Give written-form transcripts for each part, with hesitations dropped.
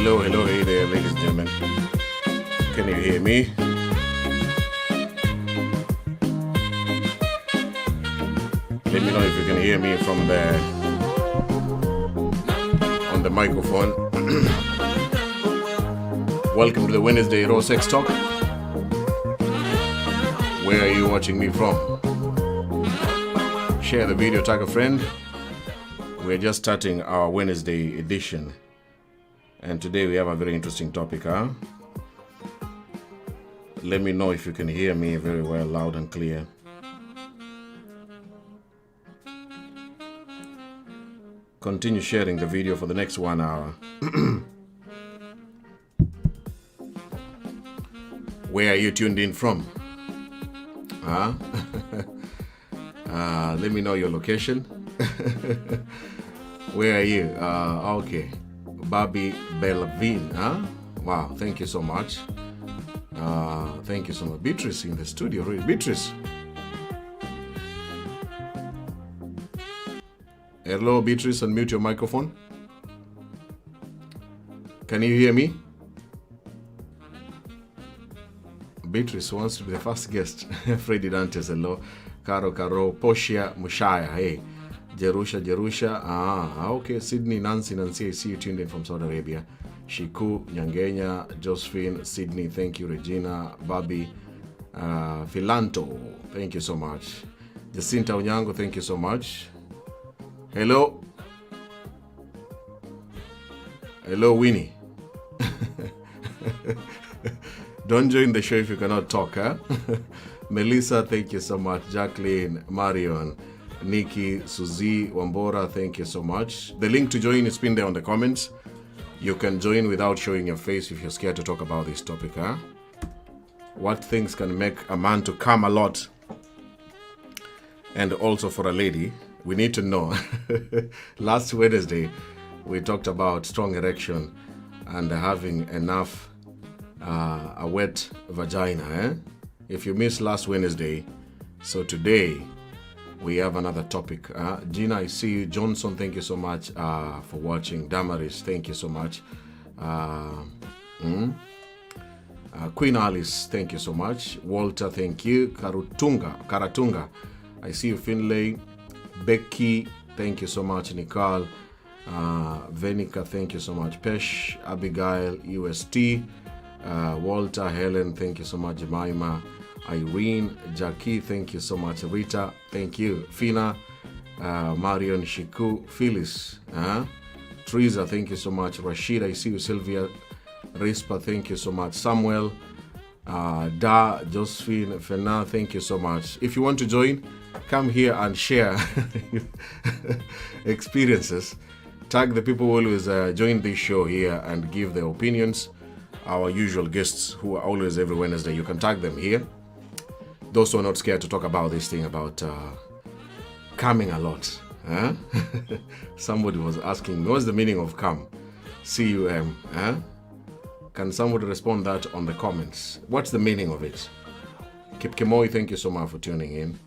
Hello, hey there, ladies and gentlemen. Can you hear me? Let me know if you can hear me from on the microphone. Welcome to the Wednesday Raw Sex Talk. Where are you watching me from? Share the video, tag a friend. We're just starting our Wednesday edition. And today we have a very interesting topic, Let me know if you can hear me very well, loud and clear. Continue sharing the video for the next 1 hour. Where are you tuned in from? Let me know your location. Where are you? Okay. Bobby Belvin, Wow, thank you so much. Thank you so much. Beatrice in the studio, really. Beatrice. Hello, Beatrice, unmute your microphone. Can you hear me? Beatrice wants to be the first guest. Freddy Dantes, hello. Caro, Poshia Mushaya, hey. Jerusha. Okay. Sydney, Nancy, I see you tuned in from Saudi Arabia. Shiku, Nyangenya, Josephine, Sydney, thank you. Regina, Bobby, Philanto, thank you so much. Jacinta Onyango, thank you so much. Hello, Winnie. Don't join the show if you cannot talk, Melissa, thank you so much. Jacqueline, Marion, Nikki, Suzy, Wambora, thank you so much. The link to join is pinned there on the comments. You can join without showing your face if you're scared to talk about this topic, What things can make a man to come a lot? And also for a lady, we need to know. Last Wednesday, we talked about strong erection and having enough, a wet vagina, If you missed last Wednesday, so today, we have another topic. Gina, I see you. Johnson, thank you so much for watching. Damaris, thank you so much. Queen Alice, thank you so much. Walter, thank you. Karatunga, I see you. Finlay, Becky, thank you so much. Nicole, Venica, thank you so much. Pesh, Abigail, UST, Walter, Helen, thank you so much. Jemima, Irene, Jackie, thank you so much. Rita, thank you. Fina, Marion, Shiku, Phyllis, Teresa, thank you so much. Rashid, I see you. Sylvia, Rispa, thank you so much. Samuel, Josephine, Fena, thank you so much. If you want to join, come here and share experiences. Tag the people who always join this show here and give their opinions. Our usual guests who are always every Wednesday, you can tag them here. Those who are not scared to talk about this thing about coming a lot. Somebody was asking me, what's the meaning of come? C-U-M. Can somebody respond that on the comments? What's the meaning of it? Kipkemoi, thank you so much for tuning in.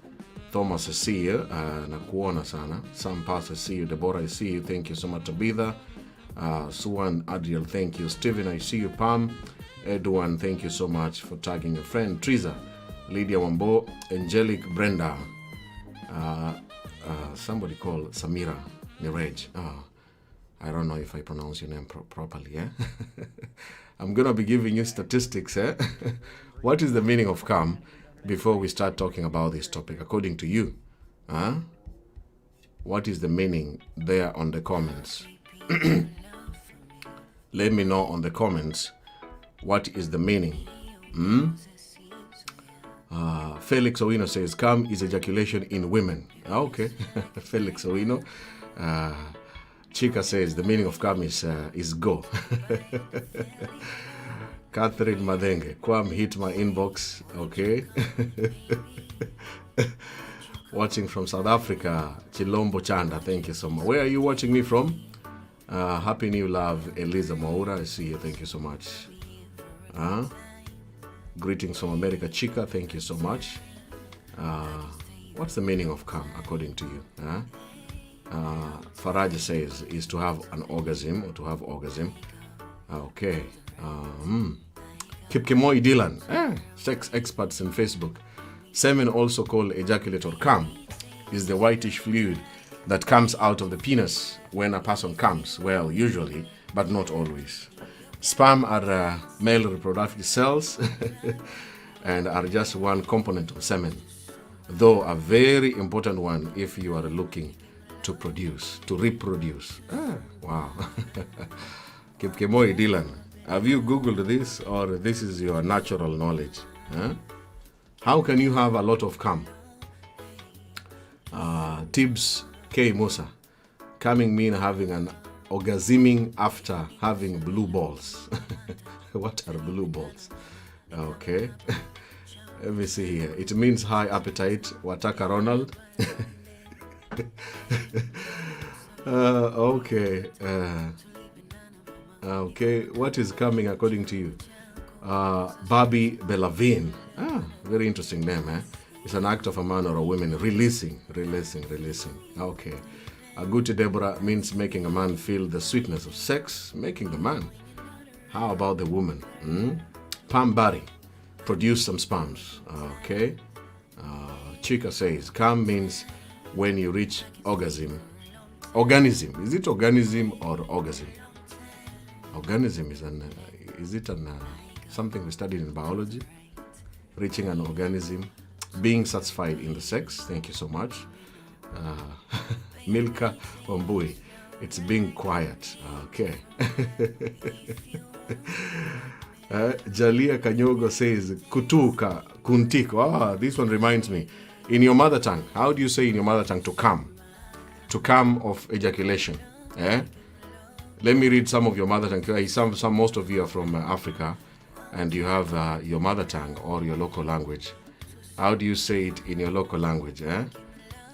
Thomas, I see you. Nakuona sana. Sam Pass, I see you. Deborah, I see you. Thank you so much. Tabitha. Suwan, Adriel, thank you. Steven, I see you. Pam. Edwin, thank you so much for tagging your friend. Teresa, Lydia Wambo, Angelic, Brenda. Somebody called Samira Nirej. I don't know if I pronounce your name properly. I'm going to be giving you statistics. What is the meaning of come before we start talking about this topic, according to you? What is the meaning there on the comments? Let me know on the comments what is the meaning. Felix Owino says, come is ejaculation in women. Okay. Felix Owino. Chika says, the meaning of come is go. Catherine Madenge, Kwam hit my inbox. Okay. Watching from South Africa, Chilombo Chanda, thank you so much. Where are you watching me from? Happy New Love, Eliza Maura, I see you, thank you so much. Greetings from America, Chica, thank you so much. What's the meaning of come, according to you? Faraj says, is to have an orgasm or to have orgasm. Okay. Kipkemoi Dylan, sex experts in Facebook. Semen, also called ejaculate or cum, is the whitish fluid that comes out of the penis when a person comes. Well, usually, but not always. Sperm are male reproductive cells and are just one component of semen, though a very important one if you are looking to reproduce. Wow. Kipkemoi Dylan, have you Googled this, or this is your natural knowledge? How can you have a lot of cum? Tibbs K. Musa, coming mean having an orgasming after having blue balls. What are blue balls? Okay. Let me see here. It means high appetite. Wataka Ronald. Okay. Okay. What is coming according to you? Bobby Bellavine. Very interesting name, eh? It's an act of a man or a woman releasing. Okay. Agouti Deborah means making a man feel the sweetness of sex, making the man. How about the woman? Pam Barry, produce some sperms. Okay. Chica says, cum means when you reach orgasm. Organism. Is it organism or orgasm? Organism is something we studied in biology? Reaching an organism, being satisfied in the sex. Thank you so much. Milka Wambui, it's being quiet. Okay. Jalia Kanyogo says, kutuka, kuntiko. This one reminds me. In your mother tongue, how do you say in your mother tongue to come? To come of ejaculation. Let me read some of your mother tongue. Most of you are from Africa, and you have your mother tongue or your local language. How do you say it in your local language?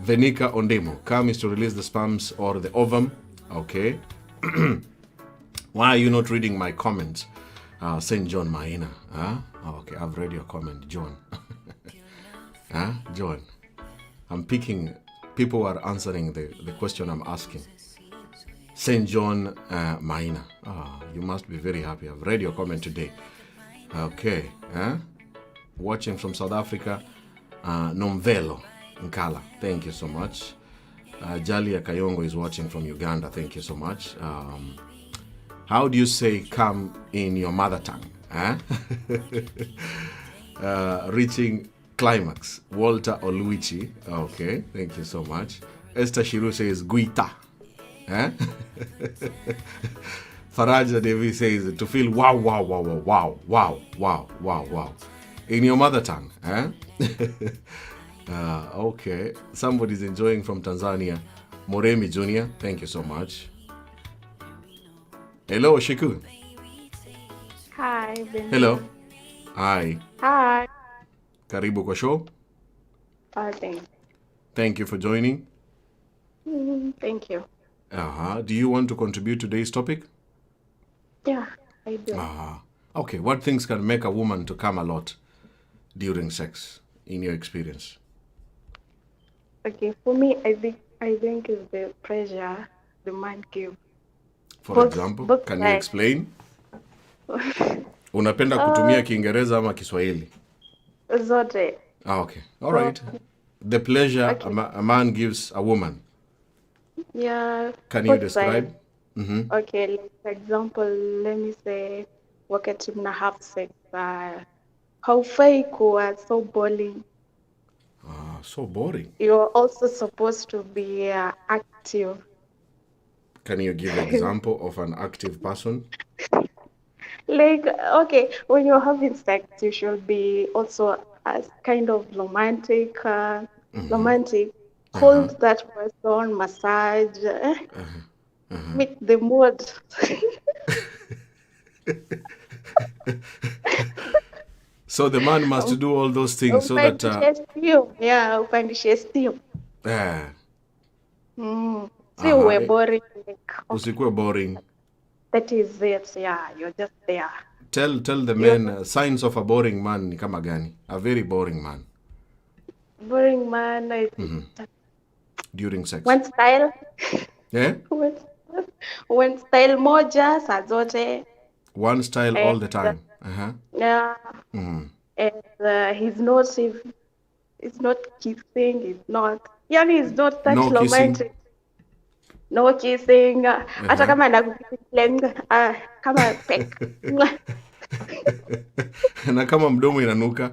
Venika Ondemo, come is to release the sperms or the ovum. Okay. Why are you not reading my comments? St. John Maina. Okay, I've read your comment, John. John. I'm picking, people are answering the question I'm asking. St. John Maina. You must be very happy. I've read your comment today. Okay. Watching from South Africa, Nomvelo Nkala. Thank you so much. Jalia Kayongo is watching from Uganda. Thank you so much. How do you say come in your mother tongue? Reaching climax. Walter Oluichi. Okay, thank you so much. Esther Shiru says guita. Faraja Devi says to feel wow, wow, wow, wow, wow, wow, wow, wow, wow. In your mother tongue. Okay. Somebody's enjoying from Tanzania. Moremi Jr. Thank you so much. Hello, Shiku. Hi, Ben. Hello. Hi. Hi. Karibu kwa show. Thanks. Thank you for joining. Thank you. Do you want to contribute to today's topic? Yeah, I do. Okay. What things can make a woman to come a lot during sex, in your experience? Okay, for me, I think it's the pressure the man gives. For example, can you explain? Unapenda kutumia Kiingereza ama Kiswahili? Zote. Okay. All right. The pleasure a man gives a woman. Yeah. Can you describe? Okay, like, for example, let me say, wakati mna have sex, haufai kuwa so boring. So boring. You're also supposed to be active. Can you give an example of an active person? Like, okay, when you're having sex, you should be also as kind of romantic. Hold that person, massage, meet the mood. So the man must do all those things so that... upandishe steam. Si uwe boring. Usikuwe boring. That is it, yeah, you're just there. Tell the men signs of a boring man ni kama gani? A very boring man. Boring man, during sex. One style. Yeah? One style moja, saa zote. One style and all the time. Uh-huh. yeah, Mm. and he's not kissing, he's not, yani he's not that No kissing. romantic. No kissing, hata Uh-huh. kama anakukiss kama peck. Na kama mdomo inanuka.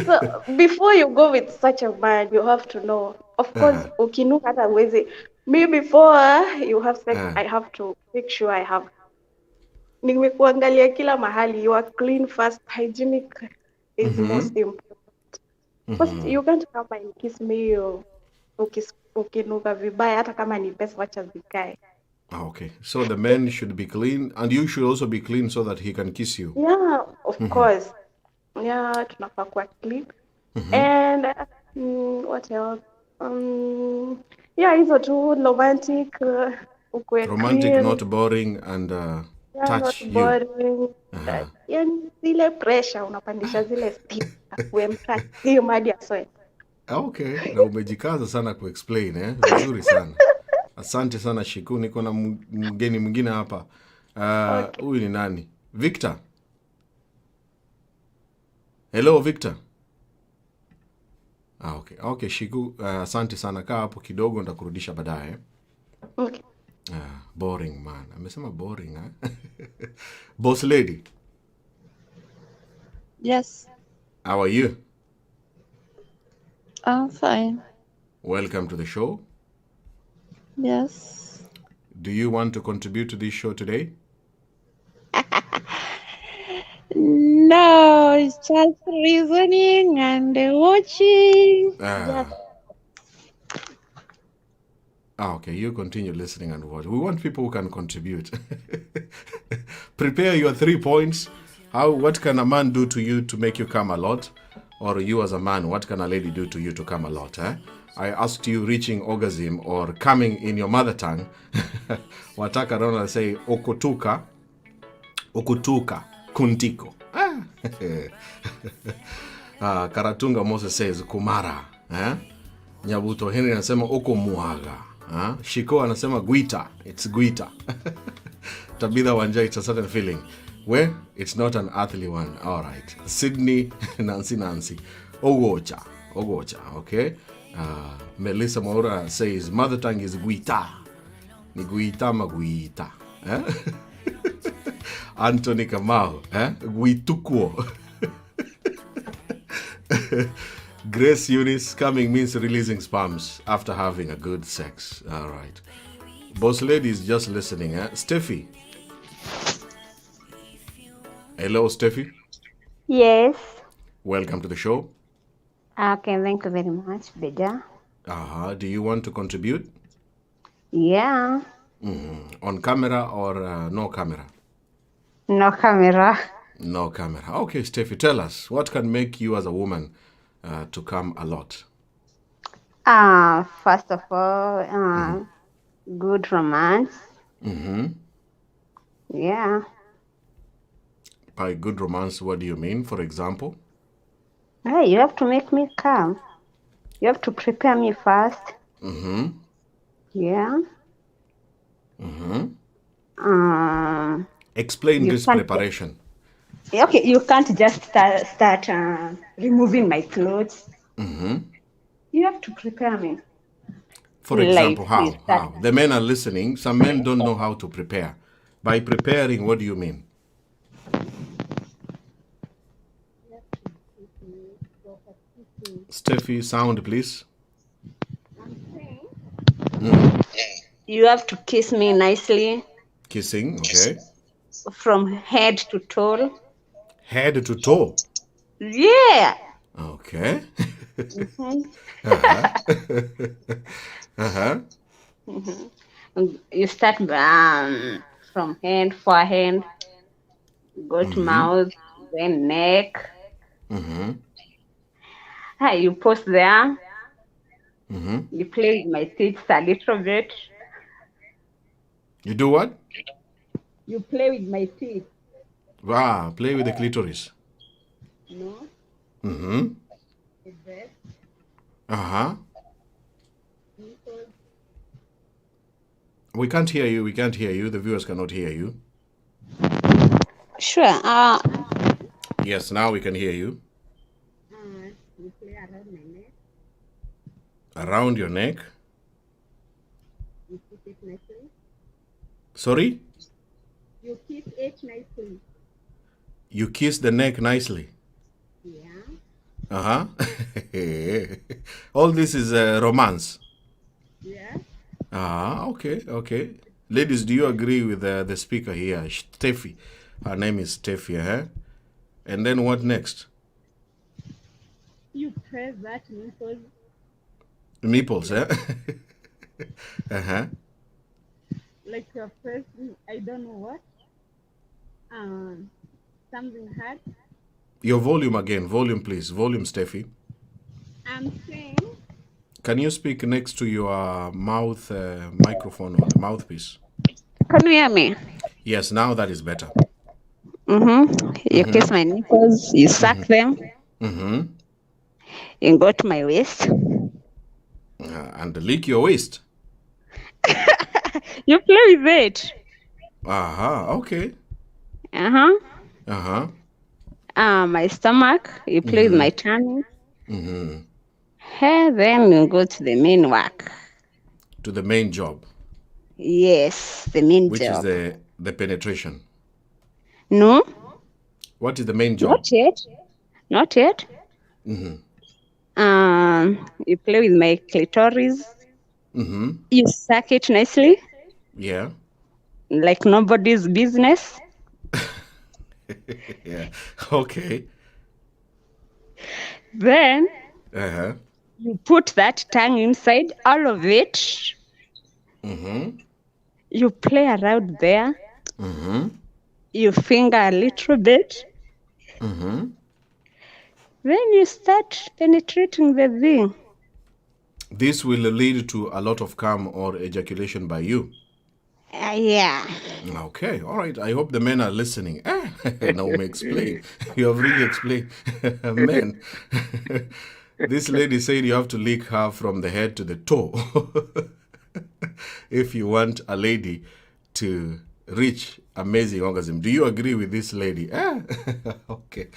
So before you go with such a man, you have to know. Of course, Uh-huh. ukinuka hata uwezi. Me before you have sex, Uh, I have to make sure I have. Nimekuangalia kila mahali. You are clean first. Hygienic is mm-hmm. most important. First, Mm-hmm. you can't come and kiss me ukinuka vibaya, hata kama ni pesa, wacha zikae. Okay. So the man should be clean, and you should also be clean so that he can kiss you. Yeah, of Mm-hmm. course. Yeah, tunafaa kuwa clean. Mm-hmm. And what else? Yeah, hizo tu romantic, ukwe Romantic, clean, not boring, and yeah, not touch you. boring. Uh-huh. Yani zile pressure unapandisha zile speed, akuwe mkali hadi aswe. Okay, na umejikaza sana kuexplain vizuri sana. Asante sana Shiku. Niko na mgeni mwingine hapa. Okay. Huyu ni nani? Victor. Hello Victor. Okay. Okay, Shiku, asante sana. Kaa hapo kidogo, nitakurudisha baadaye. Okay. Boring man. Amesema boring, Boss lady, Yes, how are you? I'm fine. Welcome to the show. Yes. Do you want to contribute to this show today? No, it's just reasoning and watching. Ah. Okay, you continue listening and watch. We want people who can contribute. Prepare your 3 points. What can a man do to you to make you come a lot? Or you as a man, what can a lady do to you to come a lot? I asked you reaching orgasm or coming in your mother tongue. Wataka Ronald say okutuka, kuntiko. Karatunga Moses says kumara. Nyabuto Henry anasema oko muaga. Shiko anasema guita. It's guita. Tabitha Wanja, it's a certain feeling. Well, it's not an earthly one. All right. Sydney, Nancy. Ogocha. Okay. Melissa Maura says mother tongue is guita. Ni guita maguita. Anthony Kamau. Guitukuo. Grace Eunice, coming means releasing sperms after having a good sex. All right. Boss lady is just listening. Steffi. Hello, Steffi. Yes. Welcome to the show. Okay, thank you very much, Beja. Do you want to contribute? Yeah. On camera or no camera? No camera. No camera. Okay, Steffi, tell us, what can make you as a woman to come a lot? First of all, good romance. Yeah. By good romance, what do you mean, for example? Hey, you have to make me come. You have to prepare me first. Yeah. Explain You this can't- preparation. Okay, you can't just start removing my clothes. You have to prepare me. For Like example, how? this, that- How? The men are listening. Some men don't know how to prepare. By preparing, what do you mean? Steffi, sound, please. You have to kiss me nicely Kissing, okay. from head to toe. Head to toe. Yeah. Okay. You start from hand, forehead, go to mouth, then neck. You pause there. You play with my teeth a little bit. You do what? You play with my teeth. Play with the clitoris. No? We can't hear you. The viewers cannot hear you. Sure. Yes, now we can hear you. You play around my neck. Around your neck. You kiss it nicely. Sorry? You kiss it nicely. You kiss the neck nicely. Yeah. Uh-huh. All this is romance. Yeah. Ah, okay. Ladies, do you agree with the speaker here, Steffi? Her name is Steffi, huh? And then what next? You press that nipple. Nipples, eh? Uh-huh. Like you're pressing, I don't know what. Something hard. Your volume again. Volume, please. Volume, Steffi. I'm saying, Can you speak next to your mouth microphone or the mouthpiece? can you hear me? Yes, now that is better. You kiss my nipples, you suck them, Mm-hmm. you go to my waist. And lick your waist. You play with it. Okay. Uh-huh. My stomach, you play with my tummy. Hey, then you go to the main work. To the main job, Yes, the main which job. is the penetration. No, What is the main job? not yet. Not yet. You play with my clitoris. You suck it nicely, Yeah. like nobody's business. Yeah. Okay. Then Uh-huh. you put that tongue inside, all of it. You play around there. You finger a little bit. Then you start penetrating the thing. This will lead to a lot of cum or ejaculation by you. Yeah. Okay, all right. I hope the men are listening. Naomi, explain. You have really explained. Men. This lady said you have to lick her from the head to the toe if you want a lady to reach amazing orgasm. Do you agree with this lady? Okay.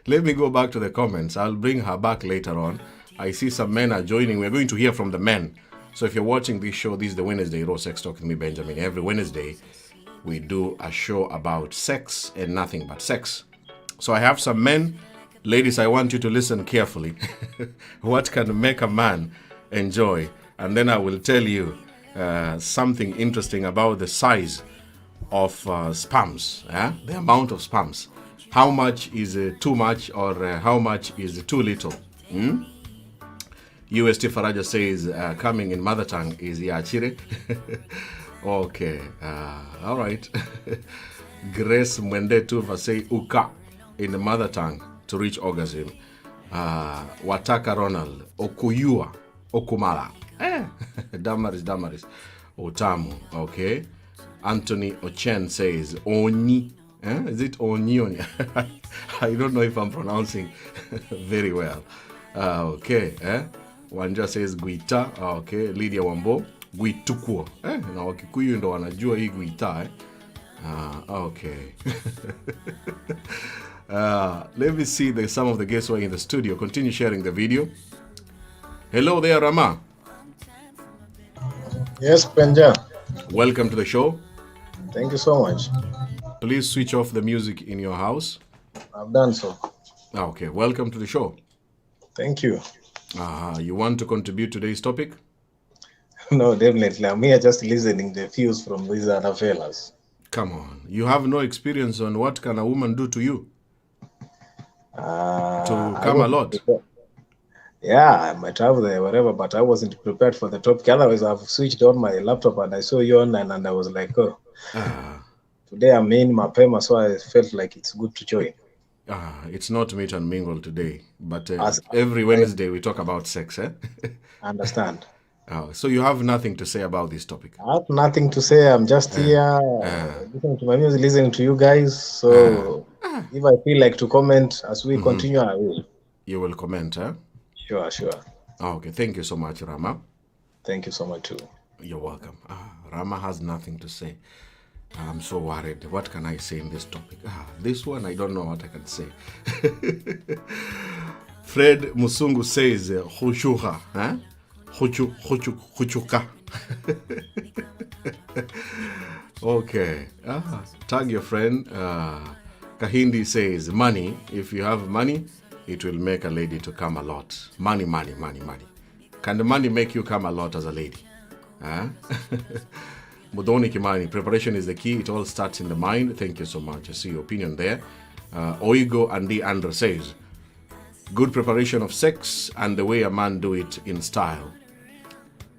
Let me go back to the comments. I'll bring her back later on. I see some men are joining. We're going to hear from the men. So if you're watching this show, this is the Wednesday Raw Sex Talk with me, Benjamin. Every Wednesday, we do a show about sex and nothing but sex. So I have some men. Ladies, I want you to listen carefully. What can make a man enjoy? And then I will tell you something interesting about the size of sperms, the amount of sperms. How much is too much or how much is too little? UST Faraja says coming in mother tongue is Yachire. Okay, all right. Grace Mwende Tuva say uka in the mother tongue to reach orgasm. Wataka Ronald, okuyua, okumala. Damaris, otamu, okay. Anthony Ochen says oni. Is it oni? I don't know if I'm pronouncing very well. Okay, Wanja says guita. Okay, Lydia Wambo, guitukuo. Na Wakikuyu ndo wanajua hii guita. Okay. Let me see some of the guests who are in the studio. Continue sharing the video. Hello there, Rama. Yes, Benja. Welcome to the show. Thank you so much. Please switch off the music in your house. I've done so. Okay, welcome to the show. Thank you. You want to contribute to today's topic? No, definitely. I'm here just listening the views from these other fellas. Come on. You have no experience on what can a woman do to you? To come a lot? Yeah, I might have the whatever, but I wasn't prepared for the topic. Otherwise, I've switched on my laptop and I saw you online and I was like, oh, today I'm in Mapema, so I felt like it's good to join. It's not meet and mingle today, but every Wednesday we talk about sex, eh? I understand. So you have nothing to say about this topic? I have nothing to say. I'm just here listening to my music, listening to you guys. So if I feel like to comment as we continue, I will. You will comment, eh? Sure. Okay, thank you so much, Rama. Thank you so much too. You're welcome. Rama has nothing to say. I'm so worried. What can I say in this topic? This one, I don't know what I can say. Fred Musungu says, Hushuha. Huh? Huchuka. Okay. Tag your friend. Kahindi says, money. If you have money, it will make a lady to come a lot. Money, money, money, money. Can the money make you come a lot as a lady? Mudoni Kimani, preparation is the key. It all starts in the mind. Thank you so much. I see your opinion there. Oigo Andi Andra says, good preparation of sex and the way a man do it in style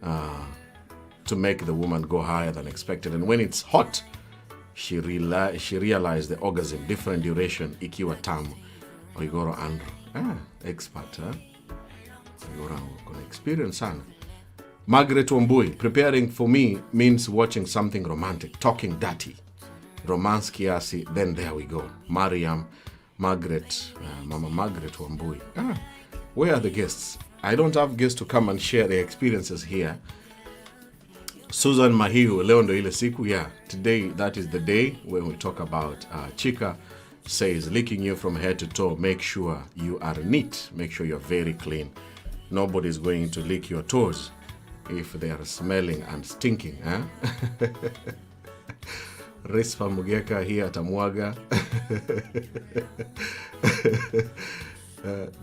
to make the woman go higher than expected. And when it's hot, she realized the orgasm, different duration, ikiwa tamu. Oigoro Andrew. Expert, huh? Oigoro, gonna experience, son. Margaret Wambui, preparing for me means watching something romantic, talking dirty. Romance kiasi, then there we go. Mariam, Margaret, Mama Margaret Wambui. Where are the guests? I don't have guests to come and share their experiences here. Susan Mahiu, leo ndo ile siku. Yeah, today, that is the day when we talk about Chika says, licking you from head to toe. Make sure you are neat. Make sure you're very clean. Nobody's going to lick your toes if they are smelling and stinking. Rispa Mugeka here at Amwaga.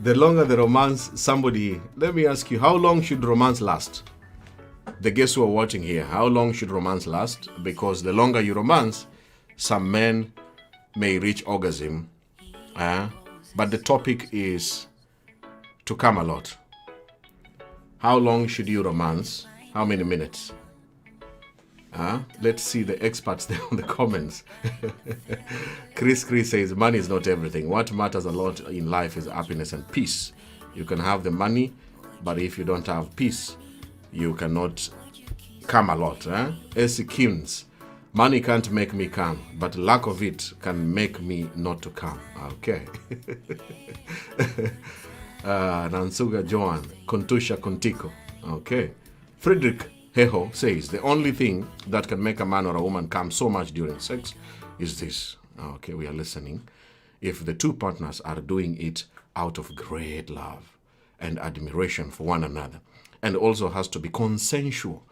The longer the romance, somebody, let me ask you, how long should romance last? The guests who are watching here, how long should romance last? Because the longer you romance, some men may reach orgasm. But the topic is to come a lot. How long should you romance? How many minutes? Let's see the experts there on the comments. Chris says, money is not everything. What matters a lot in life is happiness and peace. You can have the money, but if you don't have peace, you cannot come a lot. Essie Kims, money can't make me come, but lack of it can make me not to come. Okay. Nansuga Joan, Kontusha Kontiko. Okay. Friedrich Heho says, the only thing that can make a man or a woman come so much during sex is this. Okay, we are listening. If the two partners are doing it out of great love and admiration for one another, and also has to be consensual,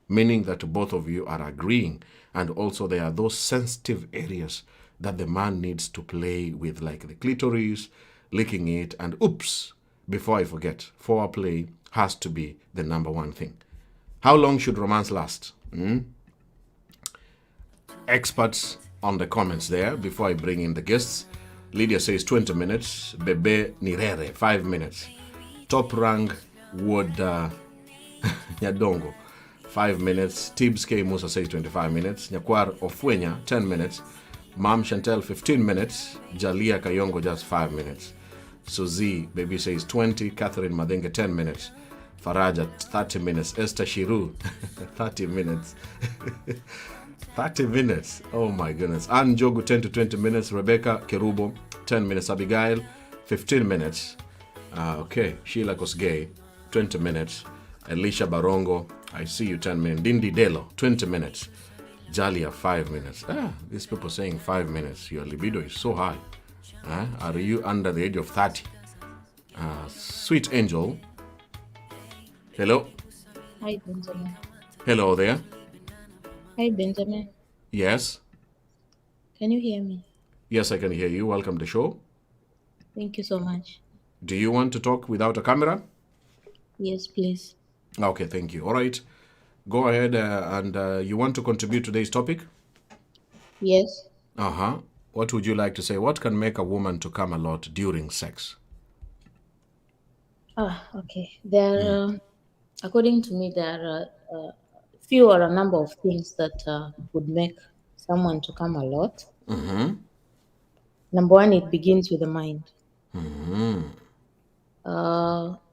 meaning that both of you are agreeing, and also there are those sensitive areas that the man needs to play with, like the clitoris, licking it, and oops, before I forget, foreplay has to be the number one thing. How long should romance last? Experts on the comments there before I bring in the guests. Lydia says 20 minutes. Bebe Nirere, 5 minutes. Top rank Wood Nyadongo, 5 minutes. Tibbs K. Musa says 25 minutes. Nyakwar Ofwenya, 10 minutes. Mam Chantel, 15 minutes. Jalia Kayongo, just 5 minutes. Suzy, baby says 20. Catherine Madenge, 10 minutes. Faraja, 30 minutes. Esther Shiru, 30 minutes. 30 minutes. Oh my goodness. Ann Jogu, 10 to 20 minutes. Rebecca Kerubo, 10 minutes. Abigail, 15 minutes. Okay. Sheila Kosgei, 20 minutes. Elisha Barongo, I see you, 10 minutes. Dindi Delo, 20 minutes. Jalia, 5 minutes. These people saying 5 minutes. Your libido is so high. Are you under the age of 30? Sweet Angel. Hello. Hi, Benjamin. Hello there. Hi, Benjamin. Yes. Can you hear me? Yes, I can hear you. Welcome to the show. Thank you so much. Do you want to talk without a camera? Yes, please. Okay, thank you. All right. Go ahead and you want to contribute to today's topic? Yes. What would you like to say? What can make a woman to come a lot during sex? Okay. According to me, there are few or a number of things that would make someone to come a lot. Number one, it begins with the mind.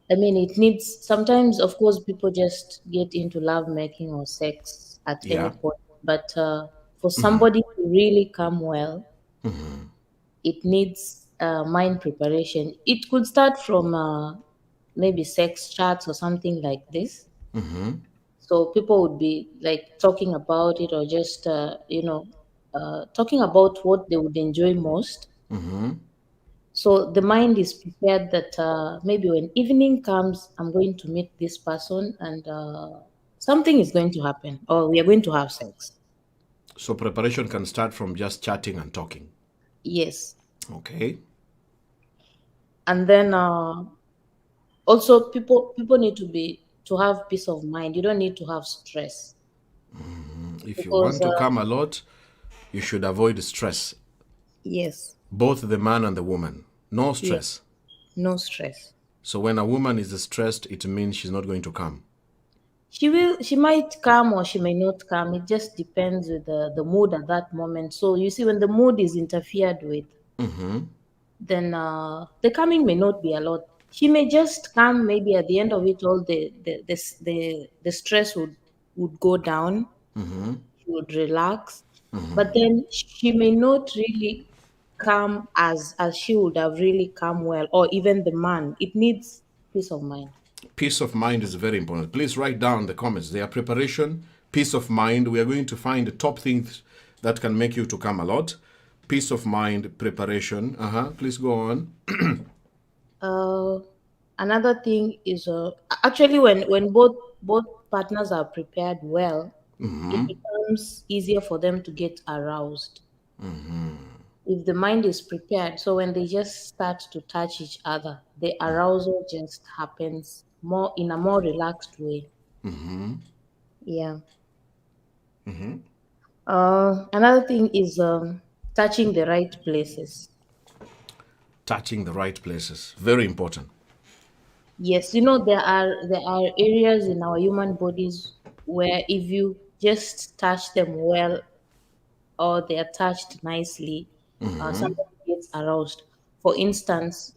It needs, sometimes, of course, people just get into love making or sex at any point. But for somebody to really come well, it needs mind preparation. It could start from maybe sex chats or something like this. So people would be like talking about it or just, talking about what they would enjoy most. So the mind is prepared that maybe when evening comes, I'm going to meet this person and something is going to happen or we are going to have sex. So preparation can start from just chatting and talking. Yes. Okay. And then also people need to have peace of mind. You don't need to have stress. If you Because want to come a lot, you should avoid stress. yes. Both the man and the woman. No Yes. stress. No stress. So when a woman is stressed, it means she's not going to come. She might come or she may not come. It just depends with the mood at that moment. So you see, when the mood is interfered with, then the coming may not be a lot. She may just come, maybe at the end of it all, the stress would go down. She would relax. But then she may not really come as she would have really come well, or even the man. It needs peace of mind. Peace of mind is very important. Please write down in the comments. Their preparation, peace of mind. We are going to find the top things that can make you to come a lot. Peace of mind, preparation. Please go on. Another thing is actually when both partners are prepared well, it becomes easier for them to get aroused. If the mind is prepared, so when they just start to touch each other, the arousal just happens more in a more relaxed way. Yeah. Another thing is touching the right places. Touching the right places. Very important. Yes, there are areas in our human bodies where if you just touch them well or they are touched nicely, somebody gets aroused. For instance,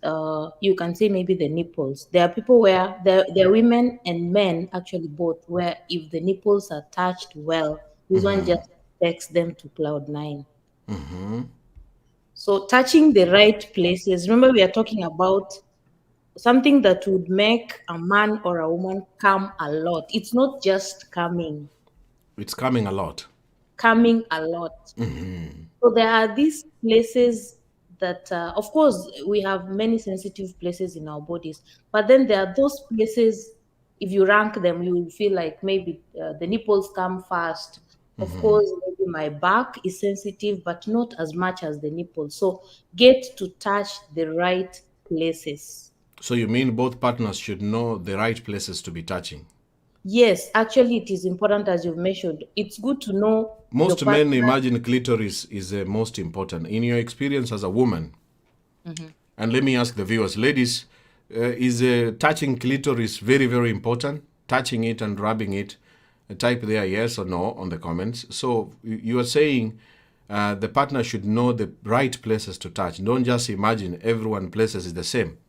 you can say maybe the nipples. There are people where there are women and men actually both, where if the nipples are touched well, this one just takes them to cloud 9. So touching the right places. Remember, we are talking about something that would make a man or a woman come a lot. It's not just coming. It's coming a lot. Coming a lot. So there are these places that, of course, we have many sensitive places in our bodies, but then there are those places, if you rank them, you will feel like maybe the nipples come first. Of course, maybe my back is sensitive, but not as much as the nipples. So get to touch the right places. So you mean both partners should know the right places to be touching? Yes, actually, it is important, as you've mentioned. It's good to know. Most men imagine clitoris is the most important. In your experience as a woman, and let me ask the viewers, ladies, is touching clitoris very, very important? Touching it and rubbing it? Type there yes or no on the comments. So you are saying the partner should know the right places to touch. Don't just imagine everyone places is the same.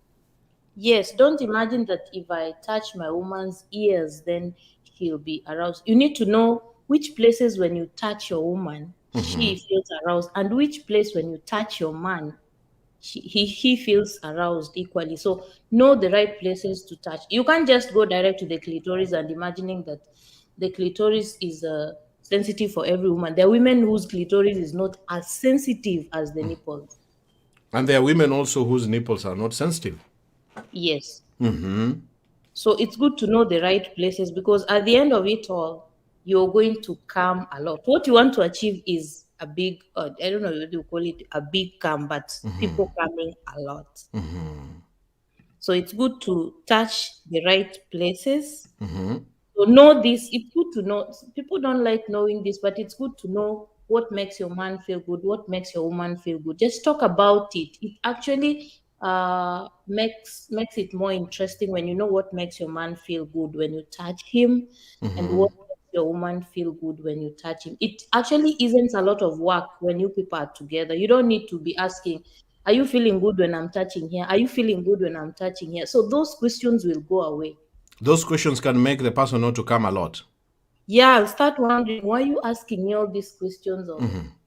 Yes, don't imagine that if I touch my woman's ears, then she'll be aroused. You need to know which places when you touch your woman, she feels aroused, and which place when you touch your man, he feels aroused equally. So know the right places to touch. You can't just go direct to the clitoris and imagining that the clitoris is sensitive for every woman. There are women whose clitoris is not as sensitive as the nipples. And there are women also whose nipples are not sensitive. Yes. So it's good to know the right places, because at the end of it all, you're going to come a lot. What you want to achieve is a big, I don't know what you call it, a big come, but people coming a lot. So it's good to touch the right places. So know this. It's good to know. People don't like knowing this, but it's good to know what makes your man feel good, what makes your woman feel good. Just talk about it. It actually makes it more interesting when you know what makes your man feel good when you touch him, and what makes your woman feel good when you touch him. It actually isn't a lot of work when you people are together. You don't need to be asking, are you feeling good when I'm touching here? Are you feeling good when I'm touching here? So those questions will go away. Those questions can make the person not to come a lot. Yeah, I'll start wondering, why are you asking me all these questions?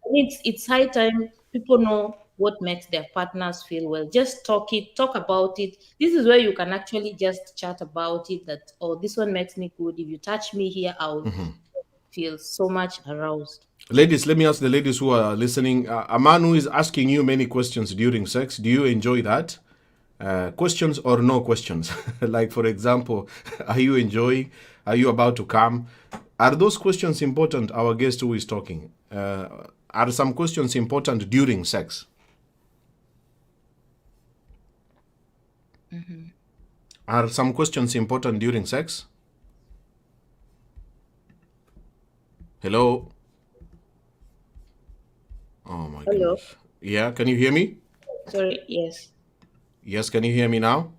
It's high time people know what makes their partners feel well. Just talk about it. This is where you can actually just chat about it, that, oh, this one makes me good. If you touch me here, I'll feels so much aroused. Ladies, let me ask the ladies who are listening. A man who is asking you many questions during sex, do you enjoy that? Questions or no questions? Like, for example, are you enjoying? Are you about to come? Are those questions important? Our guest who is talking. Are some questions important during sex? Are some questions important during sex? Hello? Oh my Hello. goodness. Yeah, can you hear me? Sorry. Yes. Yes, can you hear me now?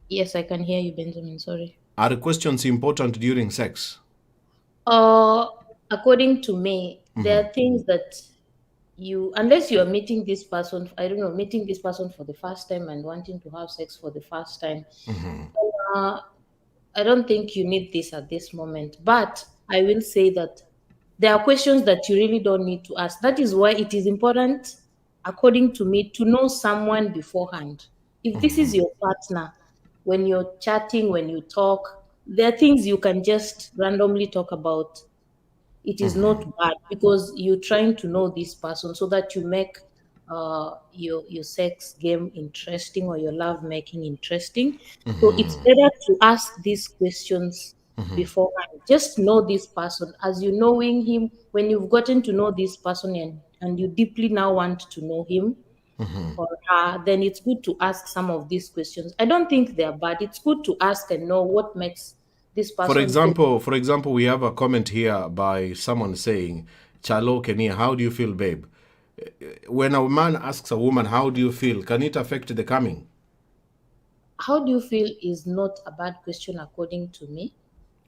Yes, I can hear you, Benjamin. Sorry. Are questions important during sex? According to me, there are things that unless you are meeting this person, I don't know, meeting this person for the first time and wanting to have sex for the first time, I don't think you need this at this moment. But I will say that there are questions that you really don't need to ask. That is why it is important, according to me, to know someone beforehand. If this is your partner, when you're chatting, when you talk, there are things you can just randomly talk about. It is not bad because you're trying to know this person so that you make your sex game interesting or your love making interesting. So it's better to ask these questions beforehand. Just know this person as you knowing him. When you've gotten to know this person and you deeply now want to know him or her, then it's good to ask some of these questions. I don't think they're bad. It's good to ask and know what makes this person For example, we have a comment here by someone saying, Chalo Kenia, how do you feel, babe? When a man asks a woman, how do you feel? Can it affect the coming? How do you feel is not a bad question according to me.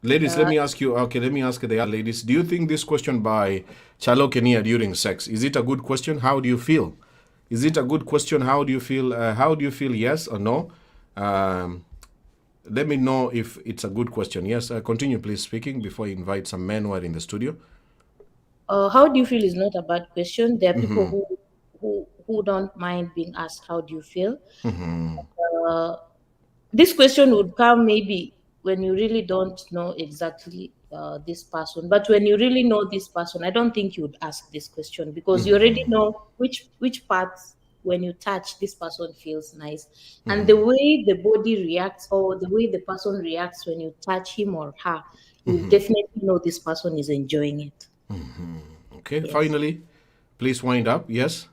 Ladies, let me ask you, okay, let me ask the other ladies. Do you think this question by Chalo Kenia during sex, is it a good question? How do you feel? Is it a good question? How do you feel? How do you feel, yes or no? Let me know if it's a good question. Yes, continue please speaking before I invite some men who are in the studio. How do you feel is not a bad question. There are people who don't mind being asked, how do you feel? This question would come maybe when you really don't know exactly this person. But when you really know this person, I don't think you would ask this question because you already know which parts when you touch this person feels nice. And the way the body reacts or the way the person reacts when you touch him or her, you definitely know this person is enjoying it. Okay, yes. Finally, please wind up. Yes.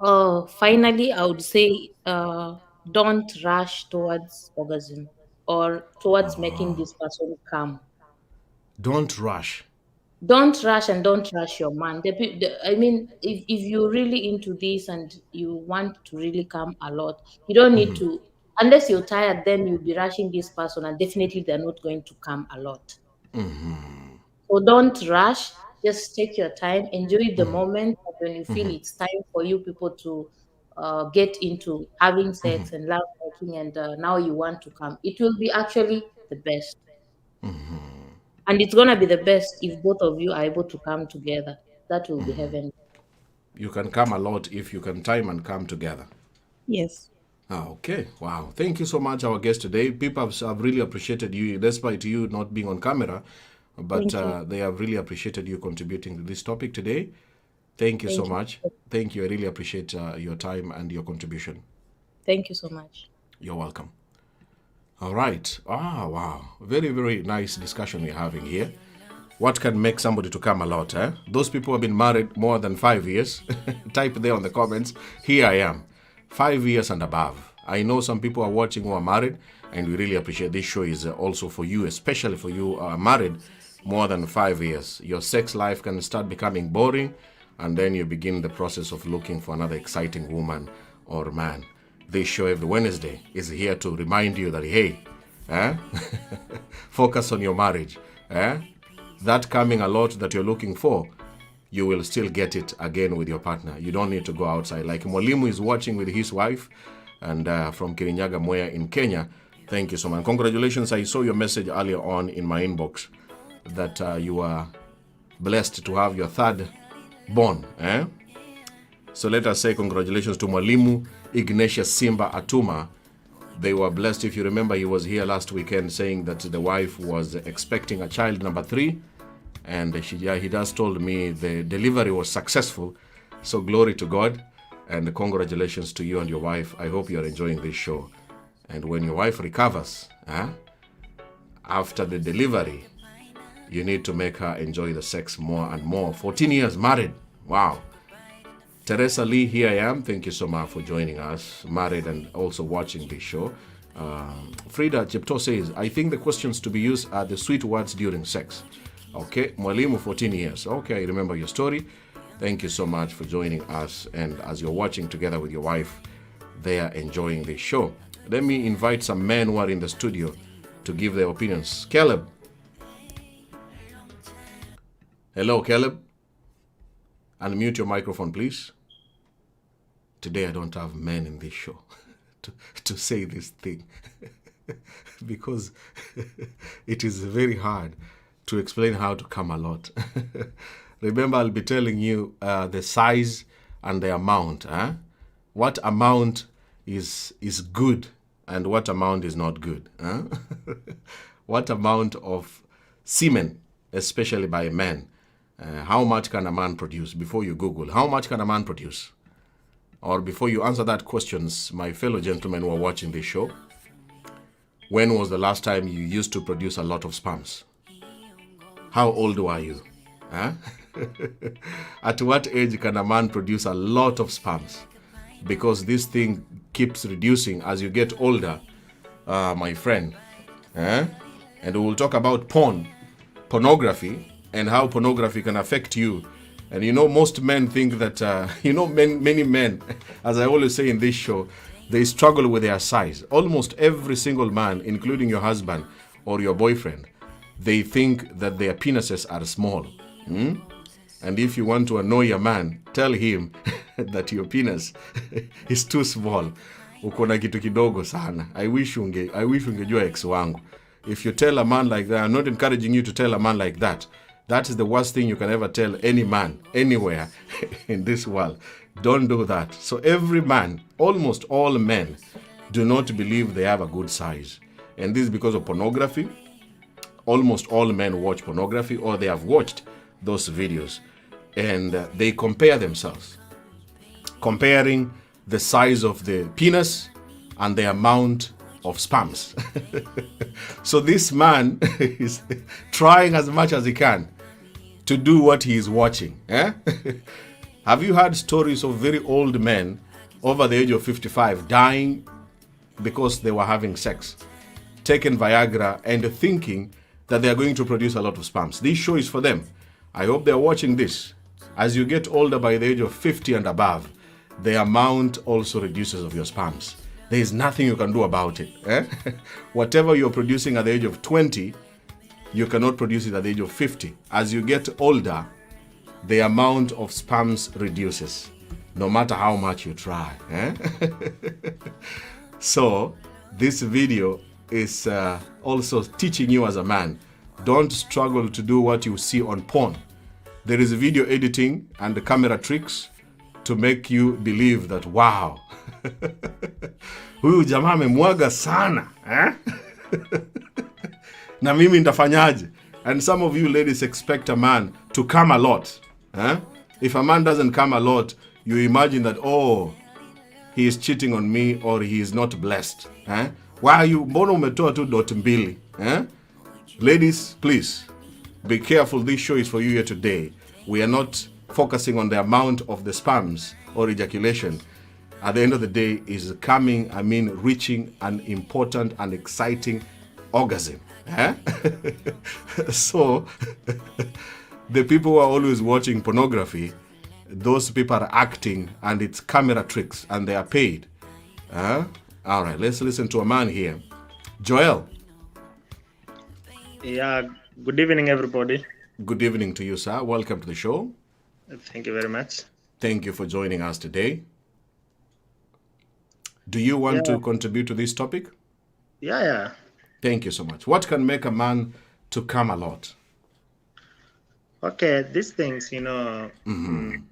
Finally, I would say don't rush towards orgasm or towards making this person come. Don't rush. Don't rush and don't rush your man. I mean, if you're really into this and you want to really come a lot, you don't need to, unless you're tired, then you'll be rushing this person and definitely they're not going to come a lot. So don't rush. Just take your time, enjoy the moment. When you feel it's time for you people to get into having sex and love making, and now you want to come, it will be actually the best. And it's gonna be the best if both of you are able to come together. That will be heaven. You can come a lot if you can time and come together. Yes. Okay. Wow. Thank you so much, our guest today. People have really appreciated you, despite you not being on camera. But they have really appreciated you contributing to this topic today. Thank you so much. Thank you. I really appreciate your time and your contribution. Thank you so much. You're welcome. All right. Wow. Very, very nice discussion we're having here. What can make somebody to come a lot? Those people who have been married more than 5 years, type there on the comments. Here I am. 5 years and above. I know some people are watching who are married, and we really appreciate this show is also for you, especially for you who are married more than 5 years. Your sex life can start becoming boring, and then you begin the process of looking for another exciting woman or man. This show every Wednesday is here to remind you that, hey, focus on your marriage. That coming a lot that you're looking for, you will still get it again with your partner. You don't need to go outside. Like Mwalimu is watching with his wife, and from Kirinyaga, Mwea in Kenya. Thank you so much. Congratulations. I saw your message earlier on in my inbox that you are blessed to have your third born. So let us say congratulations to Mwalimu Ignatius Simba Atuma. They were blessed. If you remember, he was here last weekend saying that the wife was expecting a child number 3, And he just told me the delivery was successful. So glory to God, and congratulations to you and your wife. I hope you are enjoying this show. And when your wife recovers, after the delivery, you need to make her enjoy the sex more and more. 14 years married. Wow. Teresa Lee, here I am. Thank you so much for joining us, married and also watching this show. Frida Chepto says, I think the questions to be used are the sweet words during sex. Okay, Mwalimu, 14 years. Okay, I remember your story. Thank you so much for joining us. And as you're watching together with your wife, they are enjoying this show. Let me invite some men who are in the studio to give their opinions. Caleb. Hello, Caleb. Unmute your microphone, please. Today I don't have men in this show to say this thing because it is very hard to explain how to come a lot. Remember, I'll be telling you the size and the amount. What amount is good and what amount is not good. What amount of semen, especially by men, how much can a man produce? Before you Google, how much can a man produce? Or before you answer that questions, my fellow gentlemen who are watching this show, when was the last time you used to produce a lot of sperms? How old were you? At what age can a man produce a lot of sperms? Because this thing keeps reducing as you get older, my friend. And we will talk about pornography, and how pornography can affect you. And you know, most men think that, many men, as I always say in this show, they struggle with their size. Almost every single man, including your husband or your boyfriend, they think that their penises are small. And if you want to annoy a man, tell him that your penis is too small. Uko na kitu kidogo sana. I wish ungejua ex wangu. If you tell a man like that, I'm not encouraging you to tell a man like that. That is the worst thing you can ever tell any man, anywhere in this world. Don't do that. So every man, almost all men, do not believe they have a good size. And this is because of pornography. Almost all men watch pornography, or they have watched those videos. And they compare themselves. Comparing the size of the penis and the amount of sperms. So this man is trying as much as he can to do what he is watching. Have you heard stories of very old men over the age of 55 dying because they were having sex, taking Viagra and thinking that they are going to produce a lot of sperms? This show is for them. I hope they're watching this. As you get older, by the age of 50 and above, the amount also reduces of your sperms. There is nothing you can do about it. Whatever you're producing at the age of 20, you cannot produce it at the age of 50. As you get older, the amount of sperms reduces, no matter how much you try. So, this video is also teaching you as a man, don't struggle to do what you see on porn. There is video editing and the camera tricks to make you believe that, wow, huyu jamaa amemwaga sana. Na mimi nitafanyaje? And some of you ladies expect a man to come a lot. If a man doesn't come a lot, you imagine that, oh, he is cheating on me or he is not blessed. Why are you, mbona umetoa tu dot mbili? Ladies, please, be careful. This show is for you here today. We are not focusing on the amount of the sperms or ejaculation. At the end of the day, is reaching an important and exciting orgasm. So, the people who are always watching pornography, those people are acting and it's camera tricks and they are paid. All right, let's listen to a man here. Joel. Yeah, good evening, everybody. Good evening to you, sir. Welcome to the show. Thank you very much. Thank you for joining us today. Do you want to contribute to this topic? Yeah. Thank you so much. What can make a man to come a lot? Okay, these things, from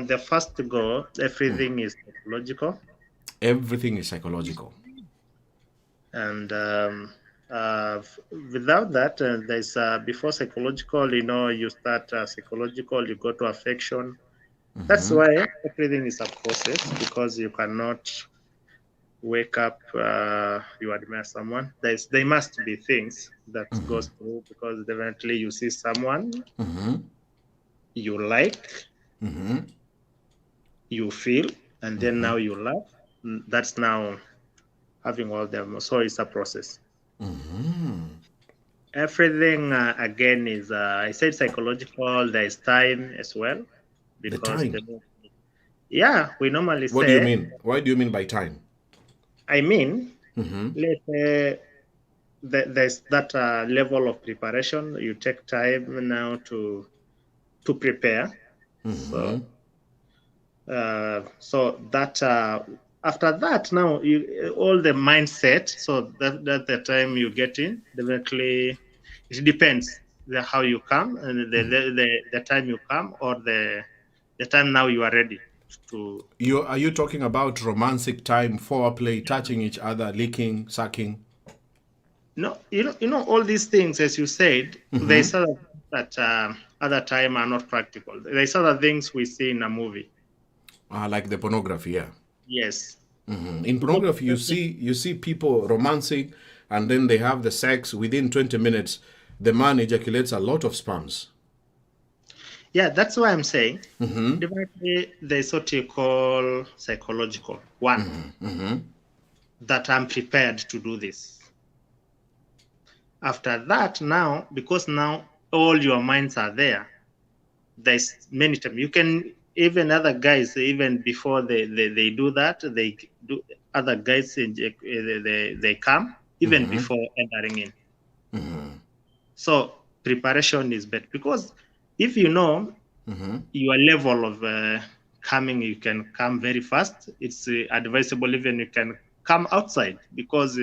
the first go, everything is psychological. Everything is psychological. And Without that, there's before psychological, you start psychological, you go to affection. That's why everything is a process, because you cannot wake up, you admire someone. There must be things that goes through, because definitely you see someone you like, you feel, and then now you love. That's now having all them. So it's a process. Everything again is I said psychological. There is time as well, because time. we normally say. What do you mean? What do you mean by time? I mean, let's say there's that level of preparation. You take time now to prepare. So that after that, now all the mindset. So that the time you get in, definitely it depends how you come, and the time you come, or the time now you are ready to. Are you talking about romantic time, foreplay, touching each other, licking, sucking? No, you know all these things, as you said. There's other that other time are not practical. There's other things we see in a movie. Like the pornography, yeah. Yes. In pornography, you see people romancing, and then they have the sex. Within 20 minutes, the man ejaculates a lot of sperms. Yeah, that's why I'm saying definitely there's what you call psychological one, that I'm prepared to do this. After that, now, because now all your minds are there, there's many times you can, even other guys, even before they do that, they do, other guys they come even before entering in. So preparation is better, because if you know your level of coming, you can come very fast. It's advisable even you can come outside, because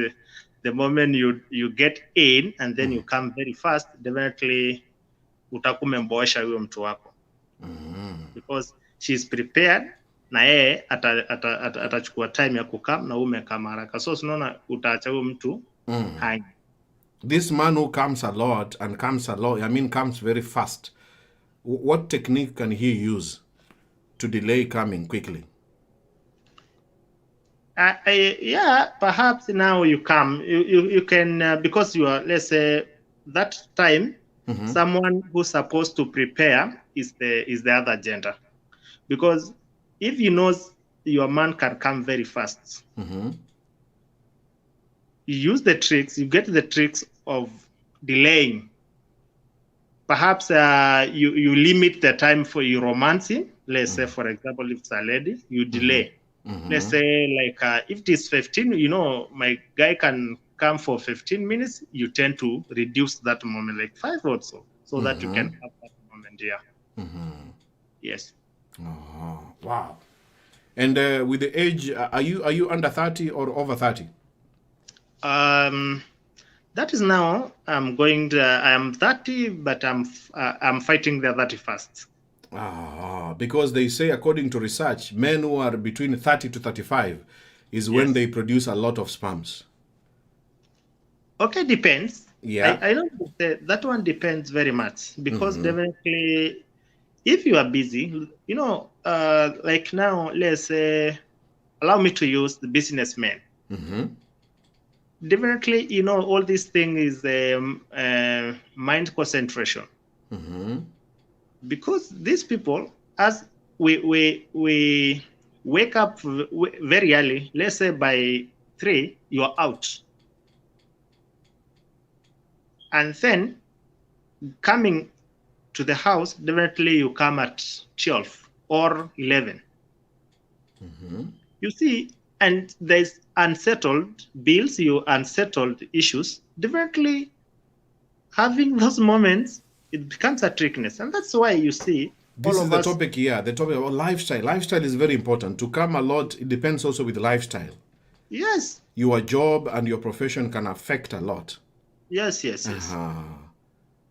the moment you get in and then you come very fast, definitely utakumemboesha huyo mtu wako, because she's prepared na yeye atachukua time ya kukam na umekama haraka, so unaona utaacha huyo mtu hang. This man who comes a lot and comes very fast, what technique can he use to delay coming quickly? Perhaps now you come, you can, because you are, let's say, that time, someone who's supposed to prepare is the other gender, because if you know your man can come very fast, you use the tricks, you get the tricks of delaying. Perhaps you limit the time for your romancing. Let's say, for example, if it's a lady, you delay. Let's say, like, if it is 15, my guy can come for 15 minutes, you tend to reduce that moment, like 5 or so that you can have that moment, Yes. Oh, wow. And with the age, are you under 30 or over 30? That is now, I'm 30, but I'm fighting the 31st. Because they say, according to research, men who are between 30 to 35 is when they produce a lot of sperms. Okay, depends. Yeah. I don't think that one depends very much, because definitely, if you are busy, like now, let's say, allow me to use the businessman. Definitely, all these things is mind concentration. Because these people, as we wake up very early, let's say by 3, you are out. And then coming to the house, definitely you come at 12 or 11. You see, and there's unsettled bills, unsettled issues. Definitely having those moments, it becomes a trickiness. And that's why you see this is the topic here. The topic about lifestyle. Lifestyle is very important. To come a lot, it depends also with lifestyle. Yes. Your job and your profession can affect a lot. Yes.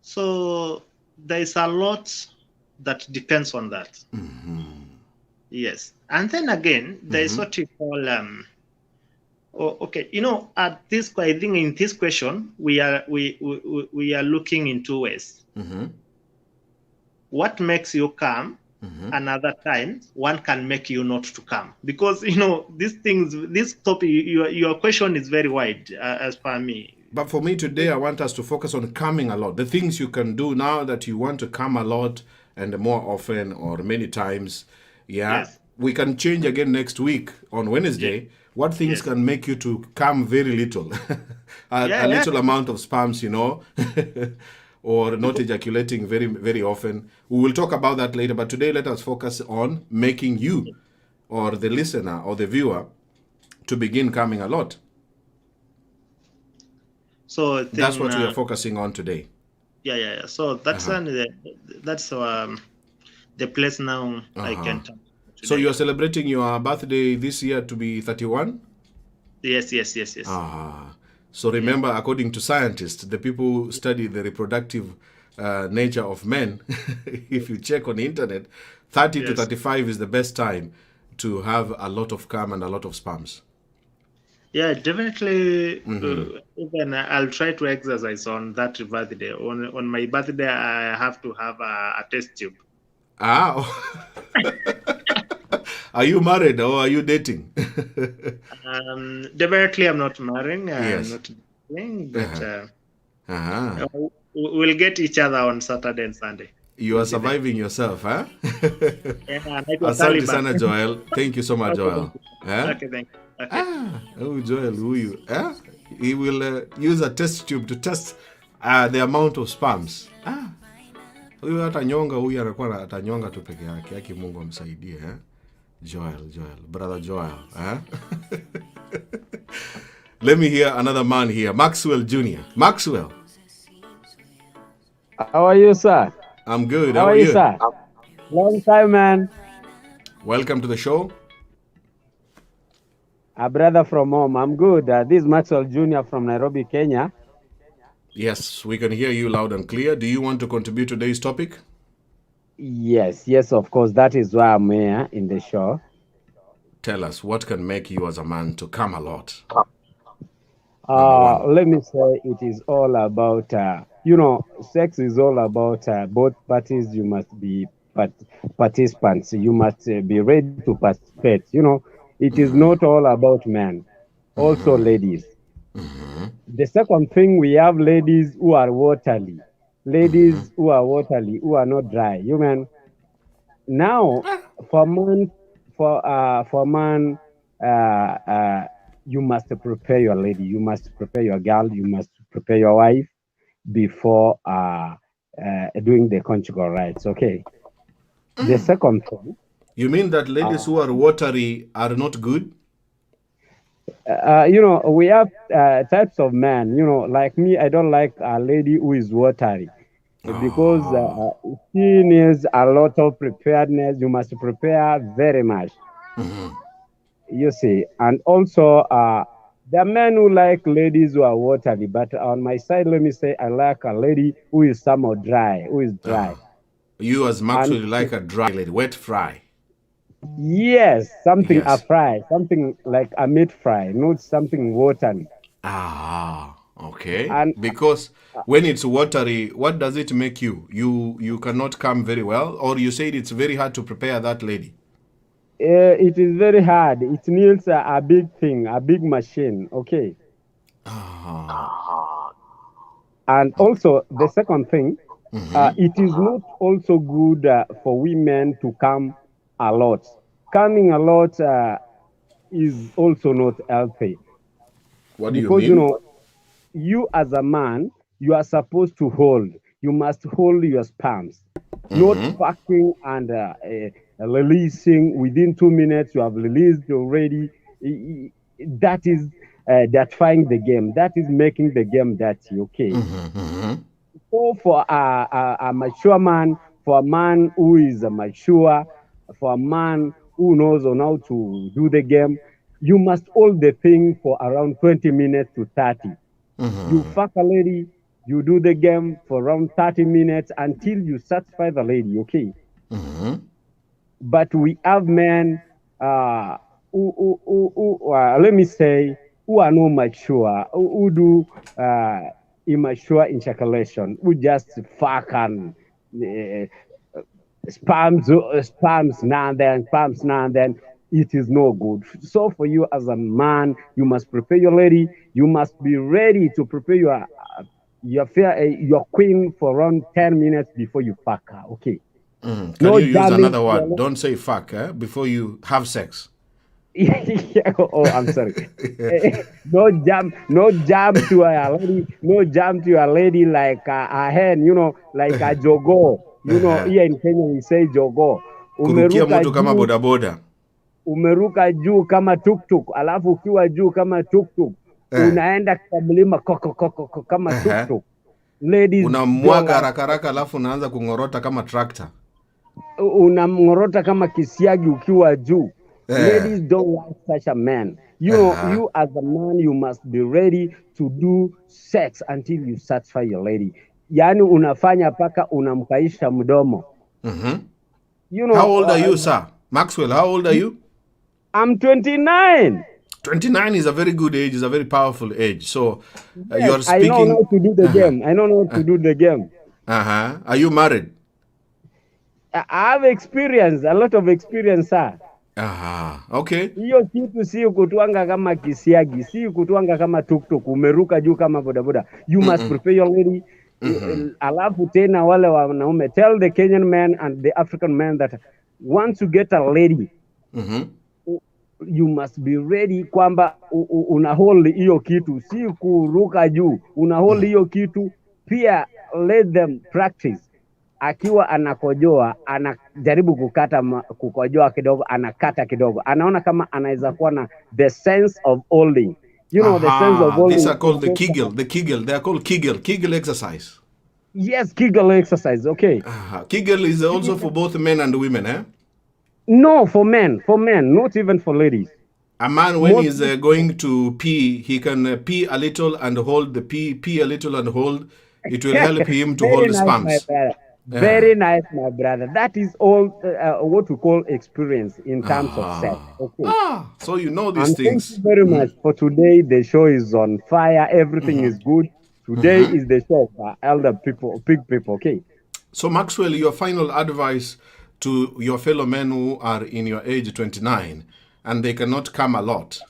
So there's a lot that depends on that. Yes. And then again, there's what you call Oh, okay. At this, I think in this question, we are looking in two ways. Mm-hmm. What makes you come? Mm-hmm. Another time, one can make you not to come, because this topic, your question is very wide, as per me. But for me today, I want us to focus on coming a lot. The things you can do now that you want to come a lot and more often or many times. Yeah. Yes. We can change again next week on Wednesday. What things Yes. can make you to come very little? a little amount of spams, or not ejaculating very, very often. We will talk about that later. But today, let us focus on making you or the listener or the viewer to begin coming a lot. So That's what we are focusing on today. Yeah. So that's the place now I can talk. So you are celebrating your birthday this year to be 31? Yes. So remember, according to scientists, the people who study the reproductive nature of men, if you check on the internet, 30 to 35 is the best time to have a lot of cum and a lot of sperms. Yeah, definitely. Even I'll try to exercise on that birthday. On my birthday, I have to have a test tube. Are you married or are you dating? Definitely, I'm not marrying. Yes. I'm not dating, but we'll get each other on Saturday and Sunday. You are surviving yourself, huh? Yeah, Asante sana, Joel. Thank you so much, Joel. Okay, thank you. Okay. Joel, huyu. He will use a test tube to test the amount of sperms. Huyu atanyonga, huyu anakuwa atanyonga tu peke yake. Yaki Mungu amsaidie, Joel, brother Joel. Let me hear another man here, Maxwell Jr. Maxwell. How are you, sir? I'm good. How are you, sir? Long time, man. Welcome to the show. A brother from home. I'm good. This is Maxwell Jr. from Nairobi, Kenya. Yes, we can hear you loud and clear. Do you want to contribute to today's topic? Yes, of course. That is why I'm here in the show. Tell us, what can make you as a man to come a lot? Let me say it is all about, sex is all about both parties. You must be participants. You must be ready to participate. It is not all about men, also ladies. The second thing, we have ladies who are watery. Ladies who are watery, who are not dry. Now, for man, you must prepare your lady. You must prepare your girl. You must prepare your wife before doing the conjugal rights. Okay. The second thing. You mean that ladies who are watery are not good? We have types of men. Like me, I don't like a lady who is watery because she needs a lot of preparedness. You must prepare very much. You see, and also there are men who like ladies who are watery, but on my side, let me say I like a lady who is somewhat dry, who is dry. You as Maxwell like a dry lady, wet fry. Yes, something a fry, something like a meat fry, not something watery. Okay. And because when it's watery, what does it make you? You cannot come very well, or you said it's very hard to prepare that lady? It is very hard. It needs a big thing, a big machine. Okay. And also the second thing, it is not also good for women to come a lot. Coming a lot is also not healthy. What do you mean? Because, you as a man, you are supposed to hold. You must hold your sperms. Not fucking and releasing. Within 2 minutes, you have released already. That is dirtifying the game. That is making the game dirty, okay? So for a mature man, for a man who is mature, for a man who knows on how to do the game, you must hold the thing for around 20 minutes to 30. You fuck a lady, you do the game for around 30 minutes until you satisfy the lady, okay? But we have men who let me say, who are not mature, who do immature ejaculation, who just fuck and spams now and then, it is no good. So for you as a man, you must prepare your lady. You must be ready to prepare your queen for around 10 minutes before you fuck her. Okay. Can you use another word? Don't say fuck before you have sex. Oh, I'm sorry. No jump to your lady. No jump to your lady like a hen, like a jogo. Here in Kenya we say jogo. Kurukia mtu kama bodaboda. Umeruka juu kama tuktuk, alafu ukiwa juu kama tuktuk, unaenda kwa mlima koko kama tuktuk. Ladies, unamwaga haraka alafu unaanza kungorota kama tractor. Unamngorota kama kisiagi ukiwa juu. Ladies don't like such a man. You as a man, you must be ready to do sex until you satisfy your lady. Yani unafanya paka unamkaisha mdomo. How old are you, sir? Maxwell, how old are you? I'm 29. 29 is a very good age, is a very powerful age. So you're speaking. I know how to do the game. I know how to do the game. Are you married? I have experience, a lot of experience, sir. Okay. Hiyo kitu si kutwanga kama kisiagi, si kutwanga kama tuktuk, umeruka juu kama bodaboda. You must prepare your lady. Alafu tena wale wanaume, tell the Kenyan man and the African man that once you get a lady, you must be ready kwamba una hold hiyo kitu, si kuruka juu, una hold hiyo kitu. Pia let them practice. Akiwa anakojoa, anajaribu kukojoa kidogo, anakata kidogo. Anaona kama anaweza kuwa na the sense of holding. The sense of holding. These are called the Kegel. They are called Kegel exercise. Yes, Kegel exercise. Okay. Kegel is also for both men and women, eh? No, for men, not even for ladies. A man, when he's going to pee, he can pee a little and hold the pee a little and hold. It will help him to hold the sperms. Very nice, my brother. That is all what we call experience in terms of sex. Okay. So you know these things. Thank you very much for today. The show is on fire. Everything is good. Today is the show for elder people, big people. Okay. So Maxwell, your final advice to your fellow men who are in your age 29 and they cannot come a lot.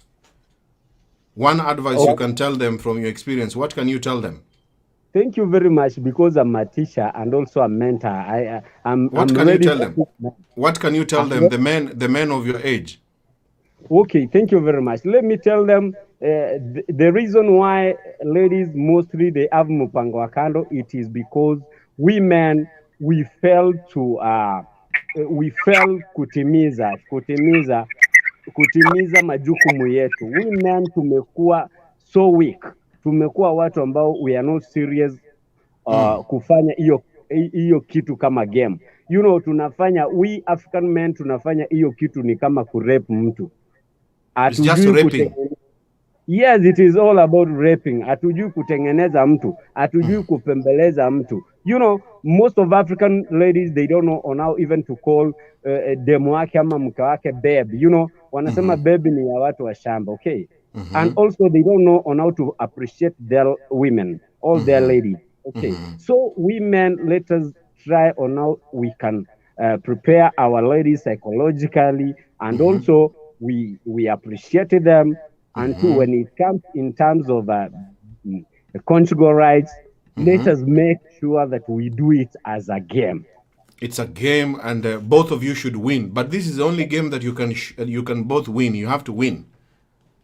One advice you can tell them from your experience. What can you tell them? Thank you very much, because I'm a teacher and also a mentor. What can you tell them? What can you tell them, the men of your age? Okay, thank you very much. Let me tell them the reason why ladies mostly they have mpango wa kando. It is because we men we fail kutimiza majukumu yetu. We men tumekuwa so weak. Tumekuwa watu ambao we are not serious kufanya hiyo kitu kama game. Tunafanya, we African men tunafanya hiyo kitu ni kama kurape mtu. It's just raping. Yes, it is all about raping. Hatujui kutengeneza mtu, hatujui kupembeleza mtu. Most of African ladies, they don't know on how even to call demu wake ama mke wake babe. Wanasema babe ni ya watu wa shamba, okay? And also they don't know on how to appreciate their women, all their ladies. Okay. So we men, let us try on how we can prepare our ladies psychologically, and also we appreciate them. And too, when it comes in terms of conjugal rights, let us make sure that we do it as a game. It's a game, and both of you should win. But this is the only game that you can both win. You have to win.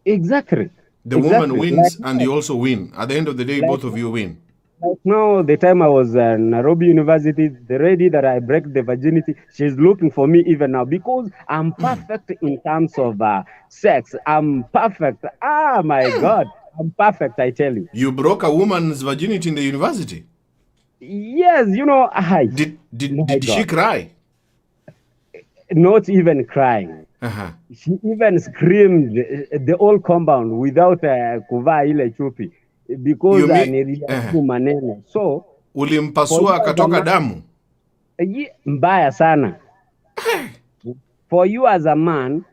Exactly. The woman wins, and you also win. At the end of the day, both of you win. Like now, the time I was at Nairobi University, the lady that I break the virginity, she's looking for me even now because I'm perfect in terms of sex. I'm perfect. My God. I'm perfect, I tell you. You broke a woman's virginity in the university? Yes, Did she cry? Not even crying. She even screamed the whole compound without kuvaa ile chupi because nilijibu maneno. So ulimpasua akatoka damu? Mbaya sana. For you as a man,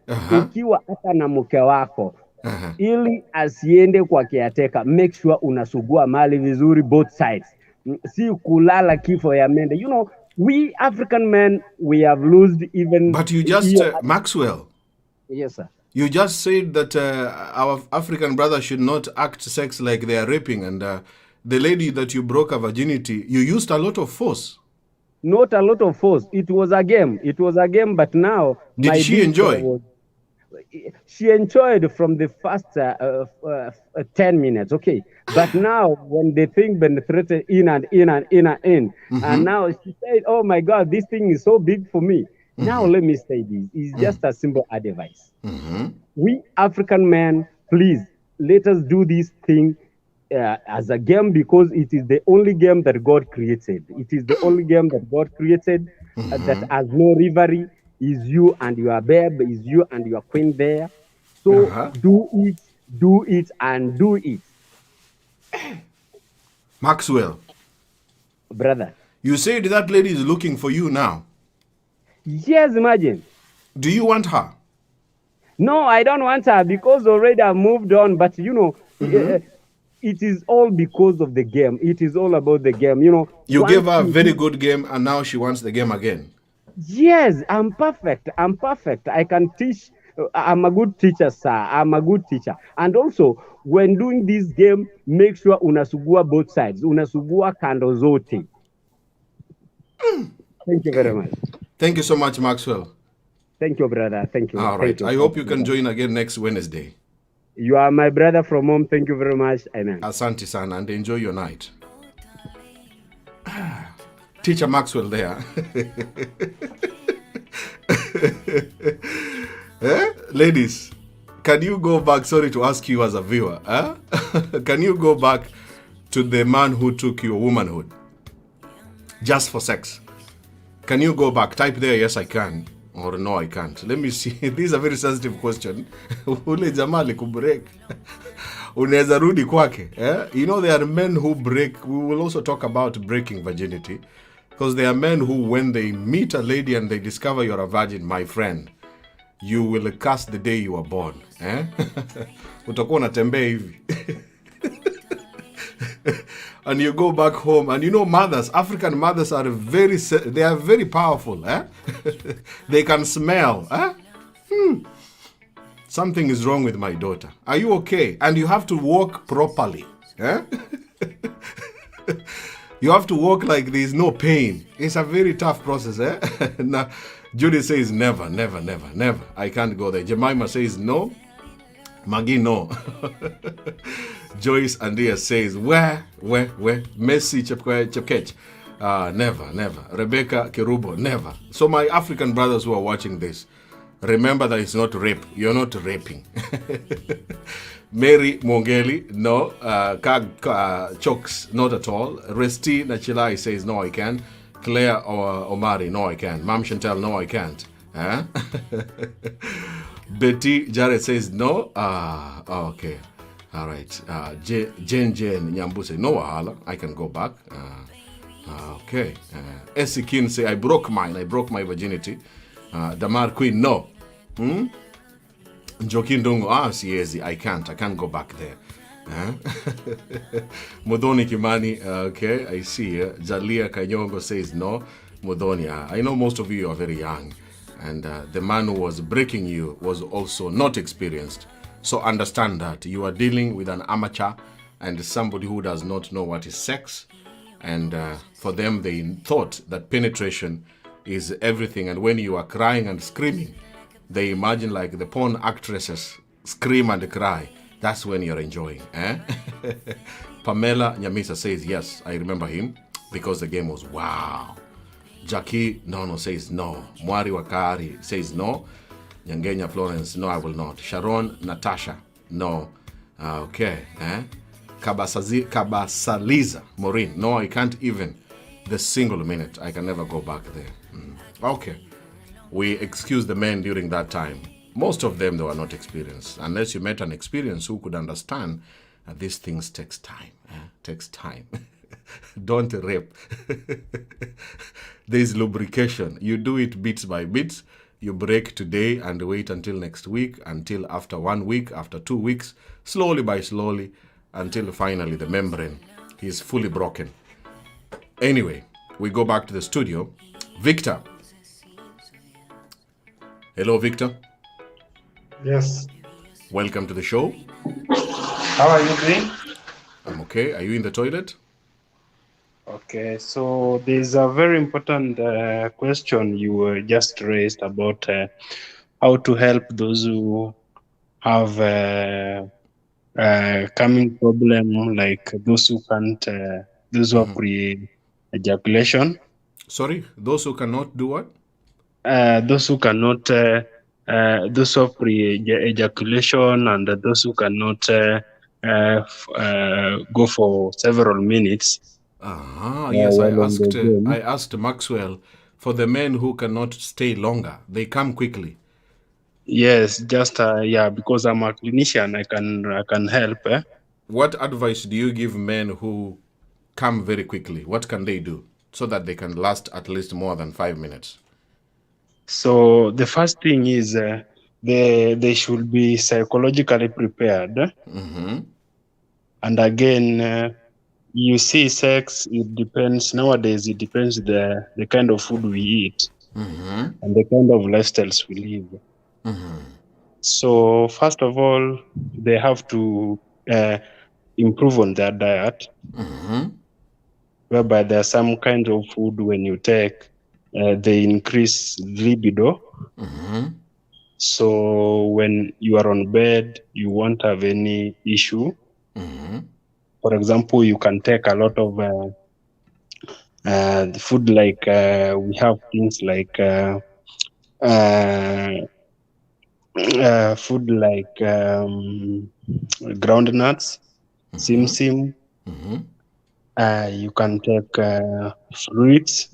ukiwa hata na mke wako, ili asiende kwa caretaker. Make sure unasugua mali vizuri both sides. Si kulala kifo ya mende. You know, we African men, we have lost even... But you just, Maxwell. Yes, sir. You just said that our African brothers should not act sex like they are raping, and the lady that you broke her virginity, you used a lot of force. Not a lot of force. It was a game. It was a game, but now... Did she enjoy? She enjoyed from the first 10 minutes, okay. But now, when the thing penetrated in and in and in and in, and now she said, oh my God, this thing is so big for me. Now, let me say this. It's just a simple advice. We African men, please, let us do this thing as a game, because it is the only game that God created. It is the only game that God created that has no rivalry. Is you and your babe, is you and your queen there. So do it, and do it. Maxwell. Brother. You said that lady is looking for you now. Yes, imagine. Do you want her? No, I don't want her, because already I've moved on. But, you know, it is all because of the game. It is all about the game. You know, you gave her a very good game, and now she wants the game again. Yes, I'm perfect. I'm perfect. I can teach. I'm a good teacher, sir. I'm a good teacher. And also, when doing this game, make sure unasugua both sides. Unasugua kando zote. Thank you very much. Thank you so much, Maxwell. Thank you, brother. Thank you. All right. I hope you can join again next Wednesday. You are my brother from home. Thank you very much. Amen. Asante sana, and enjoy your night. Teacher Maxwell there. Ladies, can you go back? Sorry to ask you as a viewer. Can you go back to the man who took your womanhood just for sex? Can you go back? Type there, yes, I can. Or no, I can't. Let me see. This is a very sensitive question. Ule jamaa likubreak. Unaweza rudi kwake. You know, there are men who break. We will also talk about breaking virginity. Because there are men who, when they meet a lady and they discover you're a virgin, my friend, you will curse the day you were born. Utakuwa unatembea hivi. And you go back home, and you know, mothers, African mothers are very powerful. They can smell. Something is wrong with my daughter. Are you okay? And you have to walk properly. You have to walk like there's no pain. It's a very tough process. Now, Judy says never, never, never, never. I can't go there. Jemima says no. Maggie, no. Joyce Andia says, where? Messi Chepkech, never, never. Rebecca Kerubo, never. So my African brothers who are watching this, remember that it's not rape. You're not raping. Mary Mongeli, no. Chokes, not at all. Resti Nachilai says, no, I can't. Claire Omari, no, I can't. Mam Chantel, no, I can't. Betty Jared says no. Okay. All right. Jane Nyambuse, no wahala. I can go back. Okay. Esikin say, I broke mine. I broke my virginity. Damar Queen, no. Jokin Dungo, siezi. I can't go back there. Modoni Kimani, okay, I see. Jalia Kanyongo says no. Modoni, I know most of you are very young. And the man who was breaking you was also not experienced. So understand that you are dealing with an amateur and somebody who does not know what is sex. And for them, they thought that penetration is everything. And when you are crying and screaming, they imagine like the porn actresses scream and cry. That's when you're enjoying. Pamela Nyamisa says, yes, I remember him because the game was wow. Jackie Nono says no. Mwari Wakari says no. Nyangenya Florence, no, I will not. Sharon Natasha, no. Okay. Kabasaliza Maureen, no, I can't even. The single minute, I can never go back there. Okay. We excuse the men during that time. Most of them, they were not experienced. Unless you met an experience who could understand that these things takes time. Takes time. Don't rape. There's lubrication. You do it bits by bits. You break today and wait until next week, until after 1 week, after 2 weeks, slowly by slowly, until finally the membrane is fully broken. Anyway, we go back to the studio. Victor. Hello, Victor. Yes. Welcome to the show. How are you doing? I'm okay. Are you in the toilet? Okay, so there's a very important question you just raised about how to help those who have coming problem, like those who can't, those who have pre-ejaculation. Sorry, those who cannot do what? Those who cannot, those who have pre-ejaculation, and those who cannot go for several minutes. Yes, while I asked Maxwell for the men who cannot stay longer. They come quickly. Yes, just because I'm a clinician, I can help. What advice do you give men who come very quickly? What can they do so that they can last at least more than 5 minutes? So the first thing is they should be psychologically prepared. And again, you see, sex, it depends. Nowadays, it depends the kind of food we eat and the kind of lifestyles we live. So first of all, they have to improve on their diet, whereby there are some kinds of food when you take, they increase libido. So when you are on bed, you won't have any issue. For example, you can take a lot of food, like we have things like food like groundnuts, sim. You can take fruits.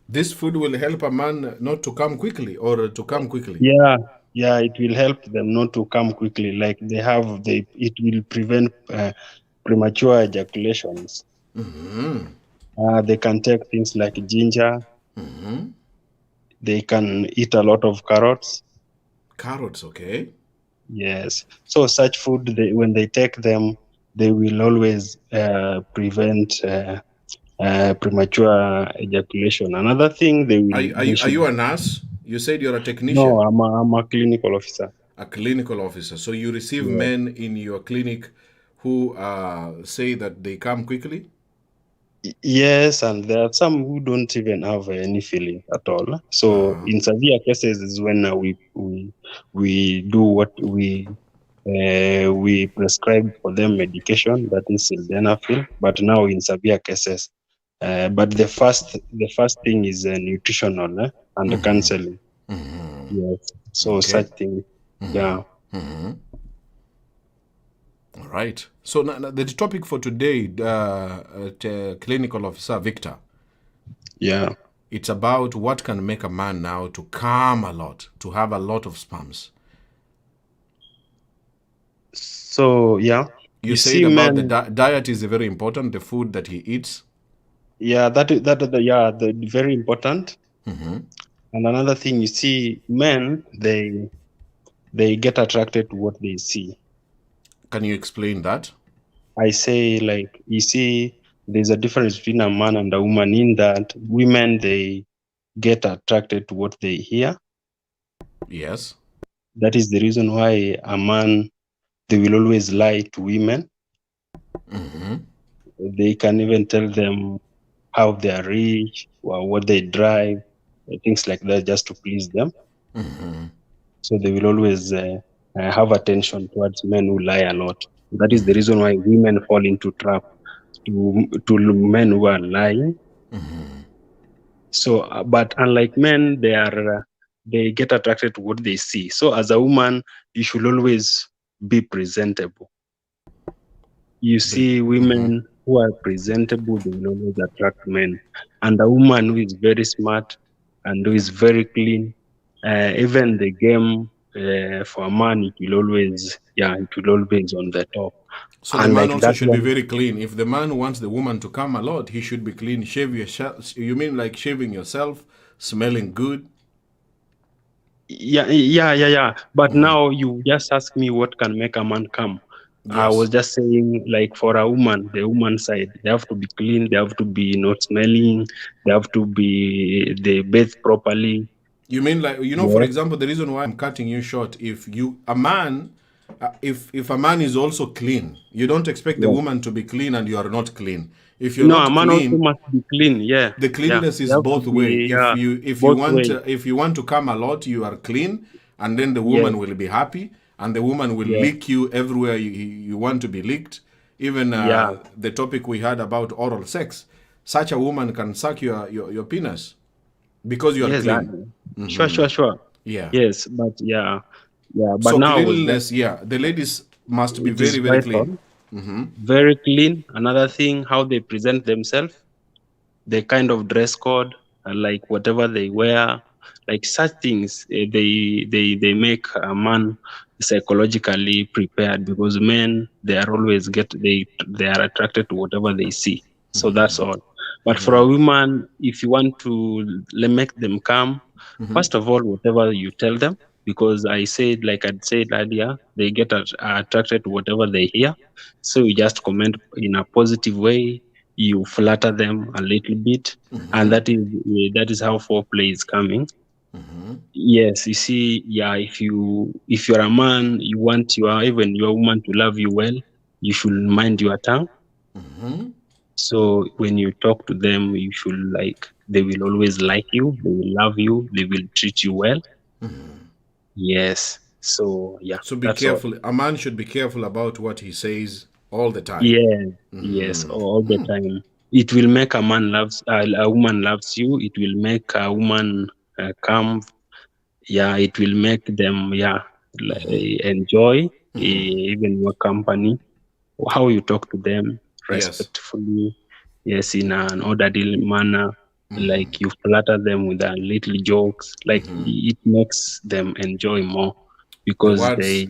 This food will help a man not to come quickly or to come quickly. Yeah, it will help them not to come quickly. Like it will prevent premature ejaculations. They can take things like ginger. They can eat a lot of carrots. Carrots, okay. Yes. So such food, when they take them, they will always prevent premature ejaculation. Another thing, Are you a nurse? You said you're a technician. No, I'm a clinical officer. A clinical officer. So you receive men in your clinic who say that they come quickly? Yes, and there are some who don't even have any feeling at all. So in severe cases is when we do what we prescribe for them medication, that is sildenafil. But now in severe cases, but the first thing is nutritional and counseling. Yes. So such thing. Yeah. All right. So the topic for today, clinical officer Victor. Yeah. It's about what can make a man now to come a lot, to have a lot of sperms. So yeah. You said about the diet is very important, the food that he eats. Yeah, that very important. And another thing, you see, men they get attracted to what they see. Can you explain that? I say, like, you see, there's a difference between a man and a woman in that women, they get attracted to what they hear. Yes. That is the reason why a man, they will always lie to women. They can even tell them how they are rich or what they drive, things like that, just to please them. So they will always have attention towards men who lie a lot. That is the reason why women fall into trap to men who are lying. So, but unlike men, they get attracted to what they see. So as a woman, you should always be presentable. You see, women who are presentable, they will always attract men. And a woman who is very smart and who is very clean, even the game for a man, it will always on the top. So the man also should be very clean. If the man wants the woman to come a lot, he should be clean. Shave yourself. You mean like shaving yourself, smelling good? Yeah. But now you just ask me what can make a man come. I was just saying, like, for a woman, the woman side, they have to be clean, they have to be not smelling, they have to be, they bathe properly. You mean, like, you know, for example, the reason why I'm cutting you short, if a man is also clean, you don't expect the woman to be clean and you are not clean. If you're not a man clean, also must be clean. Yeah, the cleanliness is You have both to way. be, If you want to come a lot, you are clean, and then the woman will be happy, and the woman will lick you everywhere you want to be licked. Even the topic we had about oral sex, such a woman can suck your penis because you are clean. Sure. Yeah. Yes, but but so now cleanliness, the ladies must be very, very clean. Very clean. Another thing, how they present themselves, the kind of dress code, like whatever they wear, like such things, they make a man psychologically prepared, because men, they are always they are attracted to whatever they see. So that's all. But for a woman, if you want to make them come, first of all, whatever you tell them, because I said, like I said earlier, they get attracted to whatever they hear. So you just comment in a positive way, you flatter them a little bit, and that is how foreplay is coming. Yes, you see, if you're a man, you want your woman to love you well, you should mind your tongue. So when you talk to them, you should, like, they will always like you, they will love you, they will treat you well. Yes. So So be careful. A man should be careful about what he says all the time. Yes, all the time. It will make a woman loves you. It will make a woman come. It will make them enjoy even your company. How you talk to them respectfully. Yes, in an orderly manner. Like you flatter them with little jokes. Like it makes them enjoy more, because they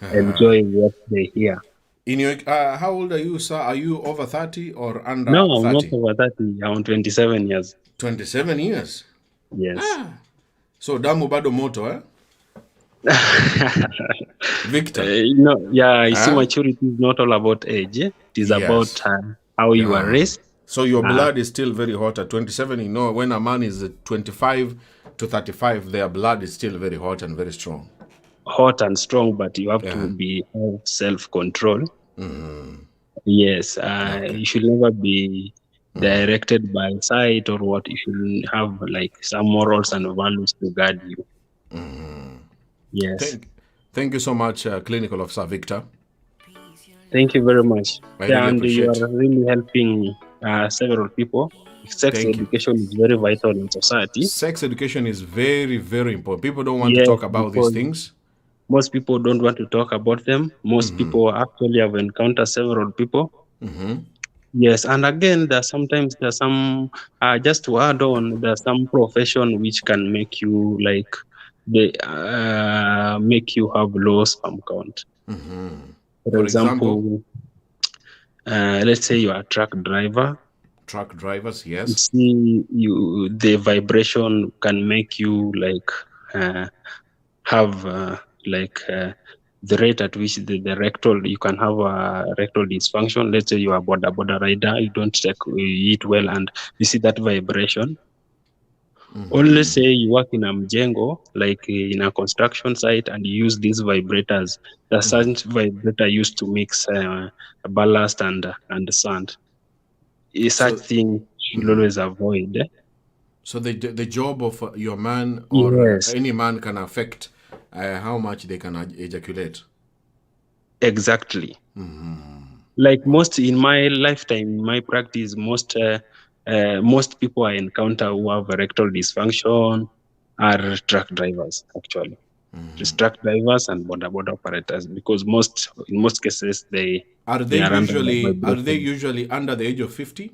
enjoy what they hear. In your how old are you, sir? Are you over 30 or under 30? No, not over 30. I'm 27 years. 27 years? Yes. So damu bado moto, eh? Victor. You see, maturity is not all about age. It is about how you are raised. So your blood is still very hot at 27. You know, when a man is 25 to 35, their blood is still very hot and very strong. Hot and strong, but you have to be self-control. Yes, you should never be directed by sight or what. You should have, like, some morals and values to guide you. Yes. Thank you so much, Clinical Officer Victor. Thank you very much. Really and you are really helping several people. Sex education is very vital in society. Sex education is very, very important. People don't want to talk about these things. Most people don't want to talk about them. Most people actually have encountered several people. Yes, and again, there's some, just to add on, there's some profession which can make you, like, make you have low sperm count. For example, let's say you are a truck driver. Truck drivers, yes. You see, the vibration can make you, like, have the rate at which the rectal, you can have a rectal dysfunction. Let's say you are a border rider, you don't eat well, and you see that vibration. Or let's say you work in a mjengo, like in a construction site, and you use these vibrators. The such vibrator used to mix ballast and sand. Such thing should always avoid. So the job of your man or any man can affect how much they can ejaculate. Exactly. Like in my lifetime, in my practice, most people I encounter who have erectile dysfunction are truck drivers, actually. Just truck drivers and border operators, because in most cases are they usually under the age of 50?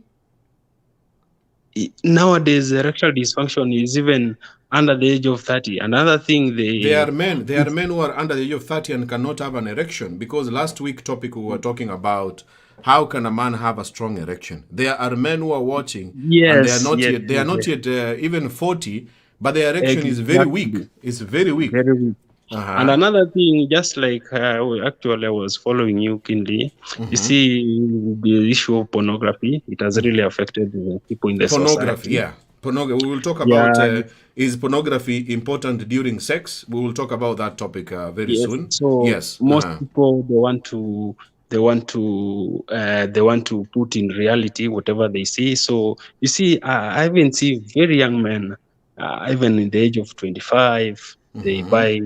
Nowadays, erectile dysfunction is even under the age of 30. Another thing, there are men who are under the age of 30 and cannot have an erection, because last week topic we were talking about how can a man have a strong erection. There are men who are watching, and they are not yet even 40, but the erection is very weak. It's very weak. Very weak. And another thing, just like actually I was following you keenly, you see the issue of pornography, it has really affected the people in the pornography, society. Yeah. We will talk about is pornography important during sex? We will talk about that topic very soon. So yes. Most people they want to put in reality whatever they see. So you see, I even see very young men, even in the age of 25, they buy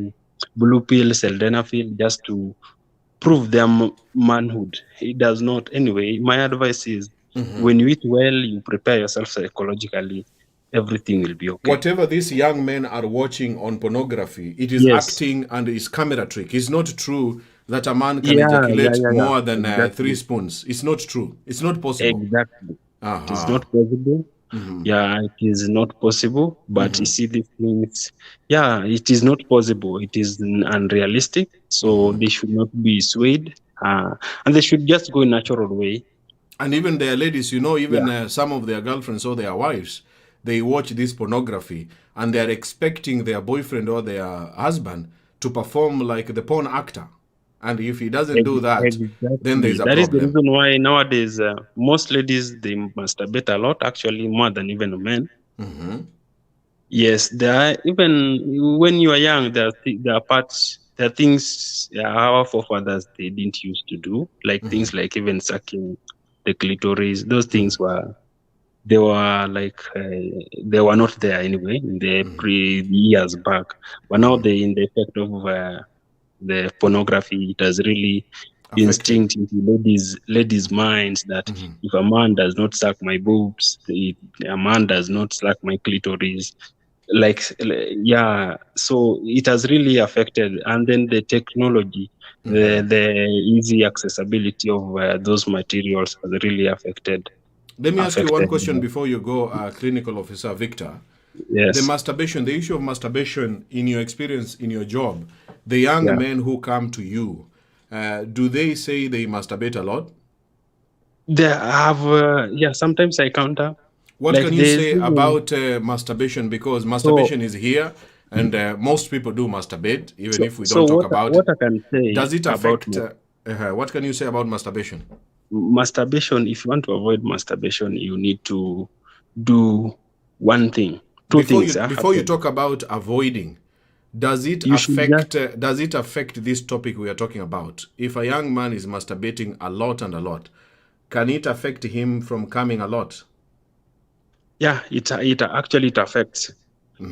blue pill, sildenafil, just to prove their manhood. It does not. Anyway, my advice is when you eat well, you prepare yourself psychologically, everything will be okay. Whatever these young men are watching on pornography, it is acting and is camera trick. It's not true that a man can ejaculate more than 3 spoons. It's not true. It's not possible. Exactly. It is not possible. Yeah, it is not possible. But you see, these things, it is not possible. It is unrealistic. So they should not be swayed, and they should just go in natural way. And even their ladies, even some of their girlfriends or their wives, they watch this pornography and they are expecting their boyfriend or their husband to perform like the porn actor. And if he doesn't do that, then there's a problem. That is the reason why nowadays most ladies, they masturbate a lot, actually more than even men. Yes, there are, even when you are young, there are things our forefathers they didn't used to do, like things like even sucking the clitoris. Those things were not there anyway in the years back. But now in the effect of the pornography, it has really instinct into ladies' minds that if a man does not suck my boobs, a man does not suck my clitoris. So it has really affected. And then the technology, the easy accessibility of those materials has really affected. Let me ask you one question before you go, Clinical Officer Victor. Yes. The issue of masturbation, in your experience, in your job, the young men who come to you, do they say they masturbate a lot? They have, sometimes I counter. What can you say about masturbation? Because masturbation is here, and most people do masturbate, even if we don't talk about it. What I can say does it affect? What can you say about masturbation? Masturbation, if you want to avoid masturbation, you need to do one thing. Two things. Before you talk about avoiding, does it affect this topic we are talking about? If a young man is masturbating a lot, can it affect him from coming a lot? Yeah, it actually affects,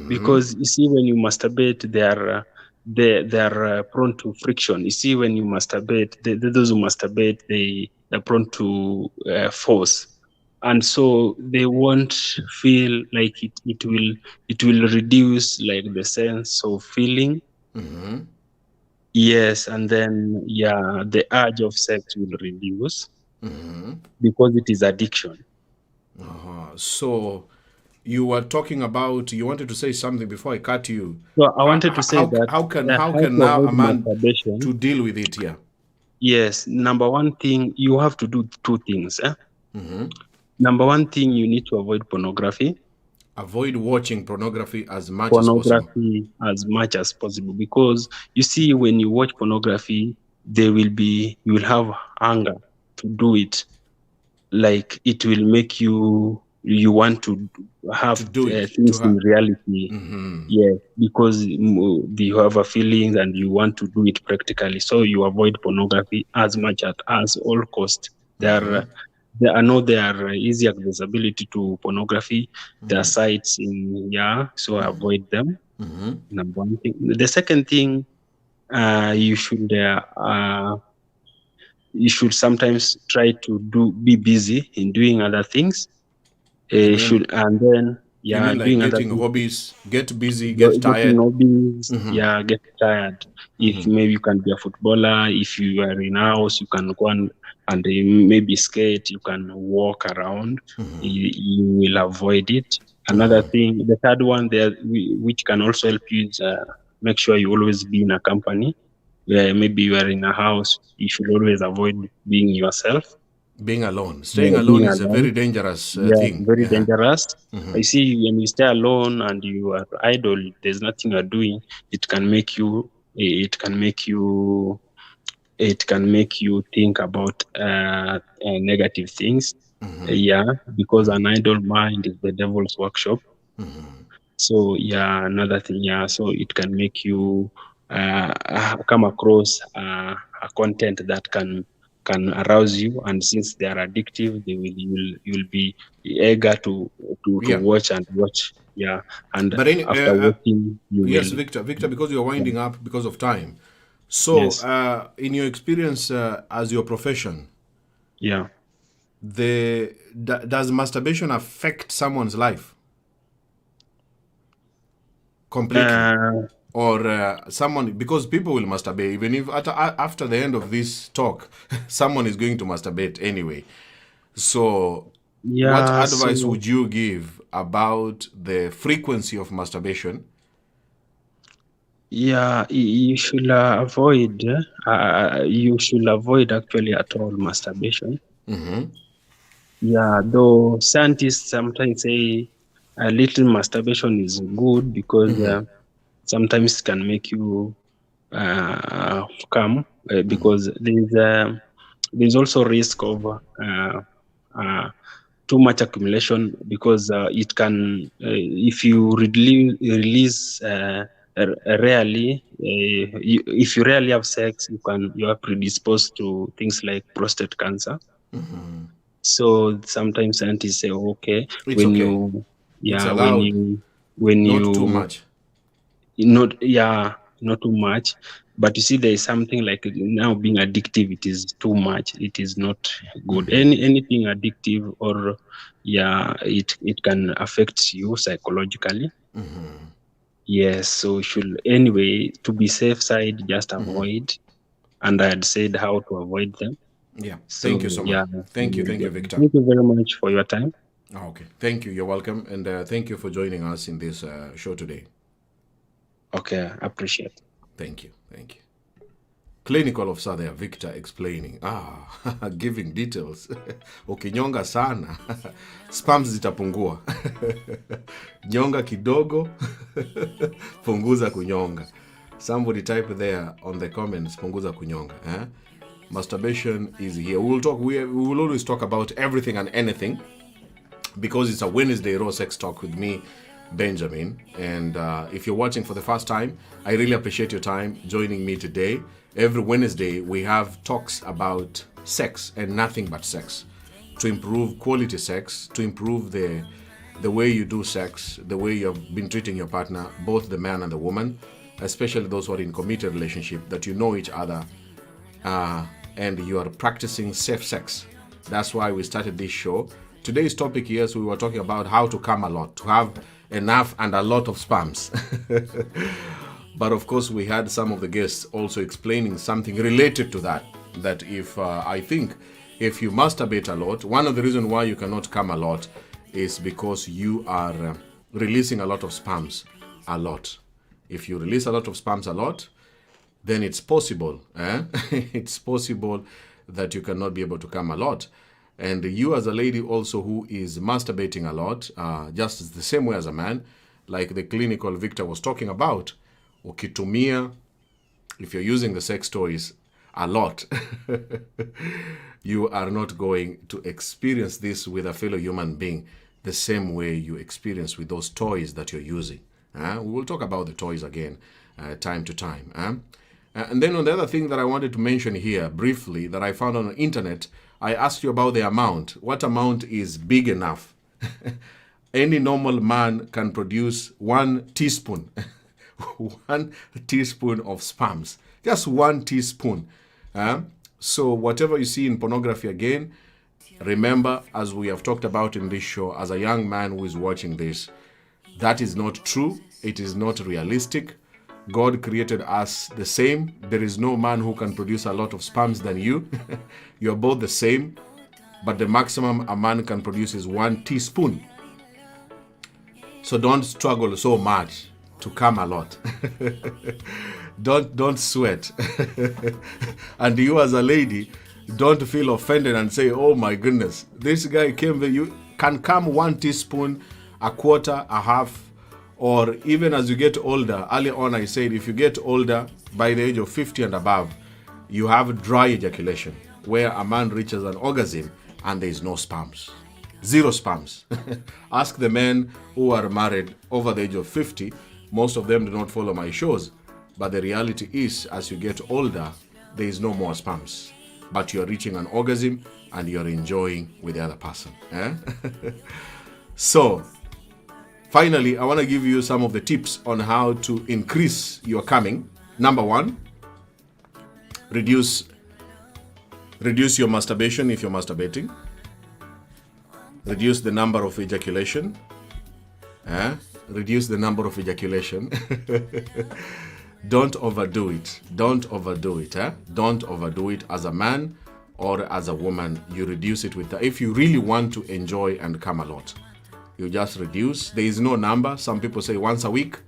because you see, when you masturbate, they are prone to friction. You see, when you masturbate, those who masturbate, they are prone to force, and so they won't feel like it will reduce like the sense of feeling. Yes, and then the urge of sex will reduce because it is addiction. So you were talking about, you wanted to say something before I cut you. So I wanted to say that how can now a man to deal with it here? Yes, number one thing, you have to do two things. Number one thing, you need to avoid pornography. Avoid watching pornography as much as possible. Because you see, when you watch pornography, you will have hunger to do it. Like it will make you want to have things in reality. Yes, because you have a feeling and you want to do it practically. So you avoid pornography as much as all cost. There are easy accessibility to pornography. There are sites so avoid them. Number one thing. The second thing, you should sometimes try to be busy in doing other things. Doing getting hobbies, get busy, get tired. Hobbies, get tired. If maybe you can be a footballer, if you are in a house, you can go and maybe skate, you can walk around. You will avoid it. Another thing, the third one there, which can also help you, is make sure you always be in a company. Where maybe you are in a house, you should always avoid being yourself. Being alone. Staying Yeah, alone being is a alone. very dangerous Yeah, thing. very Yeah. dangerous. I see when you stay alone and you are idle, there's nothing you're doing. It can make you. It can make you. It can make you think about negative things. Yeah, because an idle mind is the devil's workshop. So yeah, another thing. Yeah, so it can make you come across a content that can arouse you, and since they are addictive, you'll be eager to Yeah. watch and watch. Yeah, and But after watching, you yes, will. Victor, because you're winding up because of time. So, Yes. in your experience as your profession, Yeah. does masturbation affect someone's life completely? Or someone, because people will masturbate, even if after the end of this talk, someone is going to masturbate anyway. So, what Yeah. advice So would you give about the frequency of masturbation? yeah, you should avoid. You should avoid actually at all masturbation. Yeah, though scientists sometimes say a little masturbation is good because sometimes it can make you come because there's also risk of too much accumulation because it can if you release rarely if you rarely have sex you are predisposed to things like prostate cancer. So sometimes scientists say, okay, It's when okay. you, It's yeah, allowed. when Not you, too much. not too much. But you see, there is something like now being addictive. It is too much. It is not good. Anything addictive or, it can affect you psychologically. Yes. So anyway, to be safe side, just avoid. And I had said how to avoid them. Yeah. So, Thank you so much. yeah. Thank you, Victor. Thank you very much for your time. Okay. Thank you. You're welcome. And thank you for joining us in this show today. Okay. Appreciate it. Thank you. Clinical officer there, Victor, explaining. Giving details. Ukinyonga sana. Spams zitapungua. Nyonga kidogo. Punguza kunyonga. Somebody type there on the comments, punguza kunyonga. Masturbation is here. We will always talk about everything and anything because it's a Wednesday Raw Sex Talk with me, Benjamin. And if you're watching for the first time, I really appreciate your time joining me today. Every Wednesday, we have talks about sex and nothing but sex. To improve quality sex, to improve the way you do sex, the way you have been treating your partner, both the man and the woman, especially those who are in committed relationship, that you know each other and you are practicing safe sex. That's why we started this show. Today's topic, yes, we were talking about how to come a lot, to have enough and a lot of spams. But of course, we had some of the guests also explaining something related to that. That I think if you masturbate a lot, one of the reasons why you cannot come a lot is because you are releasing a lot of spams a lot. If you release a lot of spams a lot, then it's possible. It's possible that you cannot be able to come a lot. And you as a lady also who is masturbating a lot, just the same way as a man, like the clinical Victor was talking about, ukitumia, if you're using the sex toys a lot, you are not going to experience this with a fellow human being the same way you experience with those toys that you're using. We will talk about the toys again time to time. And then on the other thing that I wanted to mention here briefly that I found on the internet, I asked you about the amount. What amount is big enough? Any normal man can produce 1 teaspoon. 1 teaspoon of spams. Just 1 teaspoon. So whatever you see in pornography again, remember, as we have talked about in this show, as a young man who is watching this, that is not true. It is not realistic. God created us the same. There is no man who can produce a lot of spams than you. You're both the same. But the maximum a man can produce is 1 teaspoon. So don't struggle so much to come a lot. Don't sweat. And you as a lady, don't feel offended and say, oh my goodness, this guy came, you can come 1 teaspoon, a quarter, a half, or even as you get older. Earlier on I said, if you get older, by the age of 50 and above, you have dry ejaculation, where a man reaches an orgasm and there is no sperms. 0 sperms. Ask the men who are married over the age of 50. Most of them do not follow my shows. But the reality is, as you get older, there is no more sperms. But you're reaching an orgasm and you're enjoying with the other person. So, finally, I want to give you some of the tips on how to increase your coming. Number 1, reduce your masturbation if you're masturbating. Reduce the number of ejaculation. Reduce the number of ejaculation. Don't overdo it. Don't overdo it. Don't overdo it as a man or as a woman. You reduce it with if you really want to enjoy and come a lot. You just reduce. There is no number. Some people say once a week.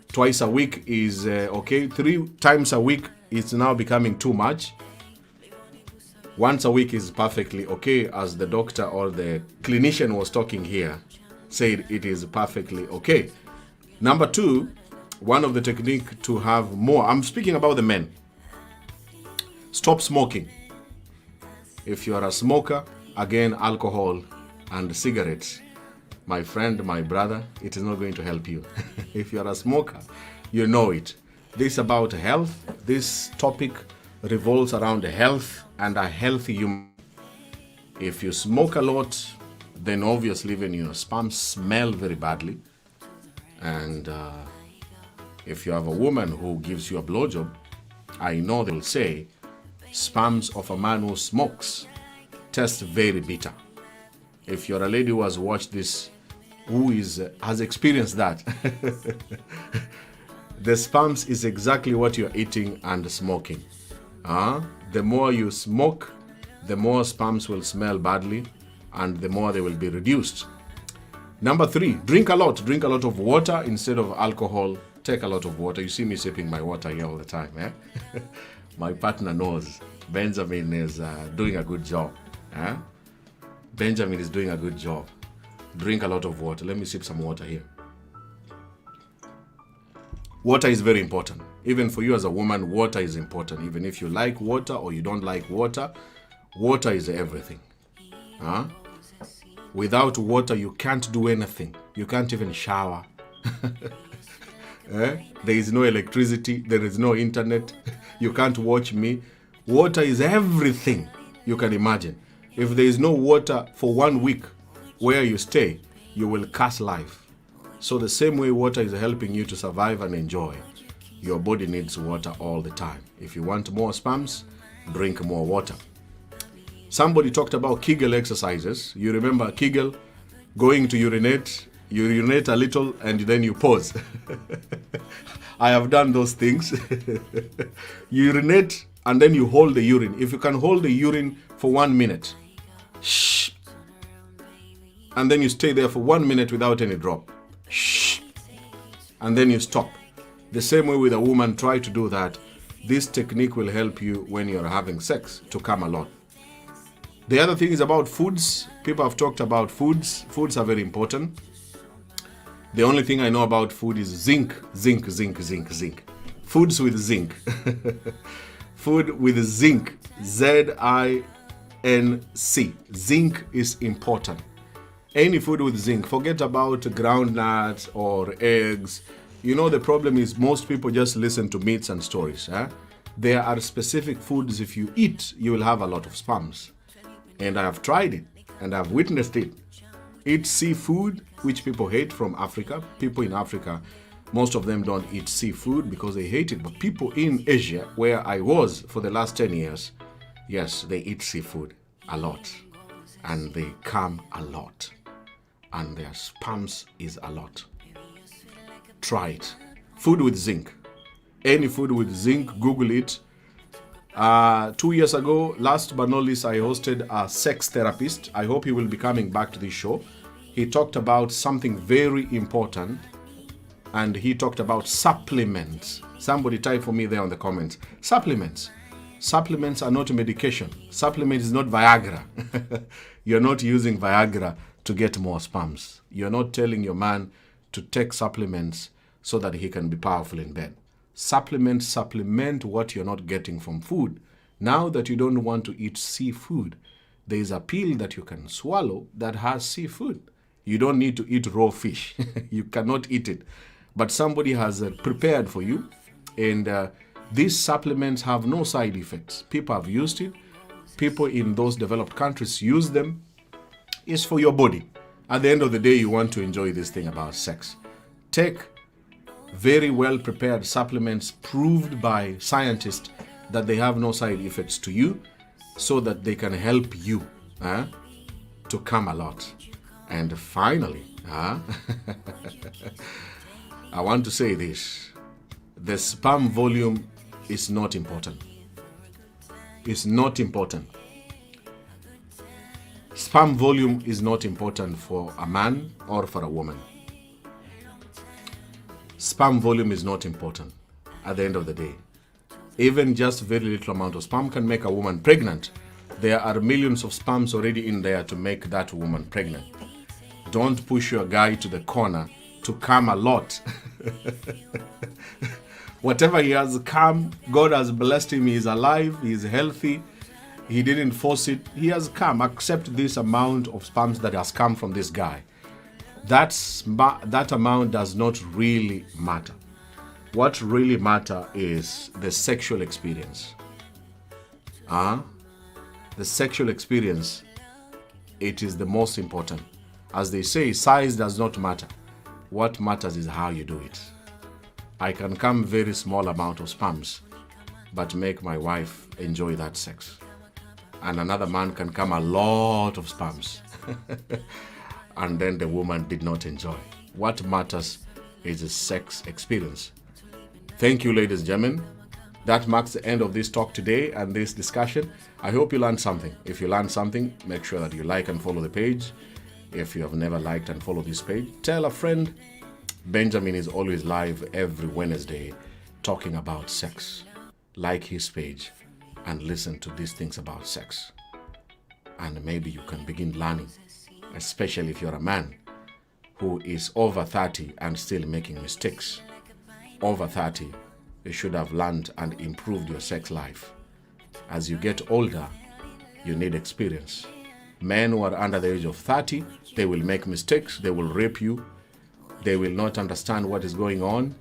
Twice a week is okay. 3 times a week is now becoming too much. Once a week is perfectly okay, as the doctor or the clinician was talking here said it is perfectly okay. Number 2, one of the technique to have more, I'm speaking about the men. Stop smoking. If you are a smoker, again, alcohol and cigarettes, my friend, my brother, it is not going to help you. If you are a smoker, you know it. This is about health. This topic revolves around health and a healthy human. If you smoke a lot, then obviously even your sperm smell very badly. And if you have a woman who gives you a blowjob, I know they'll say sperms of a man who smokes taste very bitter. If you're a lady who has watched this, who has experienced that, the sperms is exactly what you're eating and smoking. The more you smoke, the more sperms will smell badly and the more they will be reduced. Number 3, drink a lot. Drink a lot of water instead of alcohol. Take a lot of water. You see me sipping my water here all the time. My partner knows. Benjamin is doing a good job. Benjamin is doing a good job. Drink a lot of water. Let me sip some water here. Water is very important. Even for you as a woman, water is important. Even if you like water or you don't like water, water is everything. Without water, you can't do anything. You can't even shower. There is no electricity. There is no internet. You can't watch me. Water is everything you can imagine. If there is no water for 1 week where you stay, you will curse life. So the same way water is helping you to survive and enjoy, your body needs water all the time. If you want more sperms, drink more water. Somebody talked about Kegel exercises. You remember Kegel, going to urinate, you urinate a little and then you pause. I have done those things. You urinate and then you hold the urine. If you can hold the urine for 1 minute, shh, and then you stay there for 1 minute without any drop, shh, and then you stop. The same way with a woman, try to do that. This technique will help you when you're having sex to come a lot. The other thing is about foods. People have talked about foods. Foods are very important. The only thing I know about food is zinc. Foods with zinc. Food with zinc. Z-I-N-C. Zinc is important. Any food with zinc. Forget about groundnuts or eggs. You know, the problem is most people just listen to myths and stories. There are specific foods, if you eat, you will have a lot of sperms. And I have tried it and I've witnessed it. Eat seafood, which people hate from Africa. People in Africa, most of them don't eat seafood because they hate it. But people in Asia, where I was for the last 10 years, yes, they eat seafood a lot. And they come a lot. And their sperms is a lot. Try it. Food with zinc. Any food with zinc, Google it. 2 years ago, last but not least, I hosted a sex therapist. I hope he will be coming back to this show. He talked about something very important, and he talked about supplements. Somebody type for me there on the comments. Supplements. Supplements are not medication. Supplement is not Viagra. You're not using Viagra to get more sperms. You're not telling your man to take supplements so that he can be powerful in bed. Supplements supplement what you're not getting from food. Now that you don't want to eat seafood, there is a pill that you can swallow that has seafood. You don't need to eat raw fish. You cannot eat it. But somebody has prepared for you. And these supplements have no side effects. People have used it. People in those developed countries use them. It's for your body. At the end of the day, you want to enjoy this thing about sex. Take very well prepared supplements proved by scientists that they have no side effects to you, so that they can help you to come a lot. And finally, I want to say this. The sperm volume is not important. It's not important. Sperm volume is not important for a man or for a woman. Sperm volume is not important at the end of the day. Even just very little amount of sperm can make a woman pregnant. There are millions of sperms already in there to make that woman pregnant. Don't push your guy to the corner to come a lot. Whatever he has come, God has blessed him. He is alive. He is healthy. He didn't force it. He has come. Accept this amount of sperms that has come from this guy. That amount does not really matter. What really matters is the sexual experience. The sexual experience, it is the most important. As they say, size does not matter. What matters is how you do it. I can come very small amount of sperms, but make my wife enjoy that sex. And another man can come a lot of sperms, and then the woman did not enjoy. What matters is the sex experience. Thank you, ladies and gentlemen. That marks the end of this talk today and this discussion. I hope you learned something. If you learned something, make sure that you like and follow the page. If you have never liked and followed this page, tell a friend. Benjamin is always live every Wednesday talking about sex. Like his page and listen to these things about sex. And maybe you can begin learning, especially if you're a man who is over 30 and still making mistakes. Over 30, you should have learned and improved your sex life. As you get older, you need experience. Men who are under the age of 30, they will make mistakes, they will rape you, they will not understand what is going on,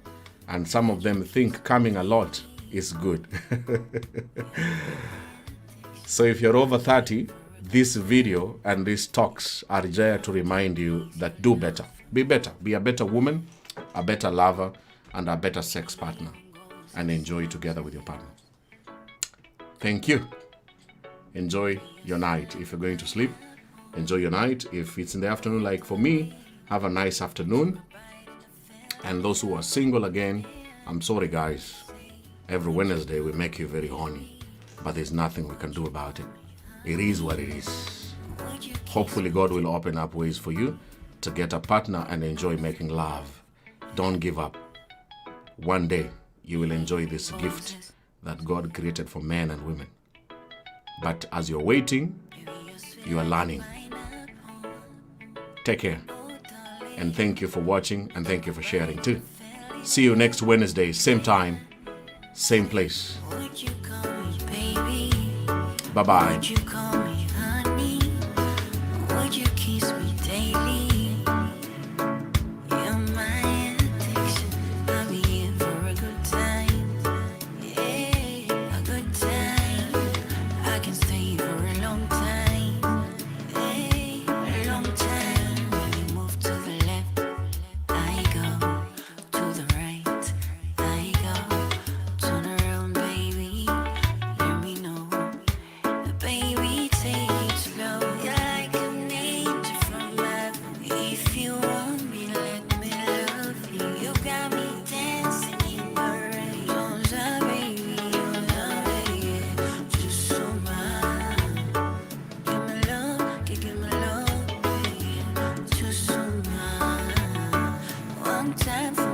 and some of them think coming a lot is good. So if you're over 30, this video and these talks are there to remind you that do better. Be a better woman, a better lover, and a better sex partner, and enjoy together with your partner. Thank you. Enjoy your night. If you're going to sleep, enjoy your night. If it's in the afternoon, like for me, have a nice afternoon. And those who are single again, I'm sorry guys. Every Wednesday we make you very horny, but there's nothing we can do about it. It is what it is. Hopefully God will open up ways for you to get a partner and enjoy making love. Don't give up. One day you will enjoy this gift that God created for men and women. But as you're waiting, you are learning. Take care. And thank you for watching, and thank you for sharing too. See you next Wednesday, same time, same place. Bye-bye. Time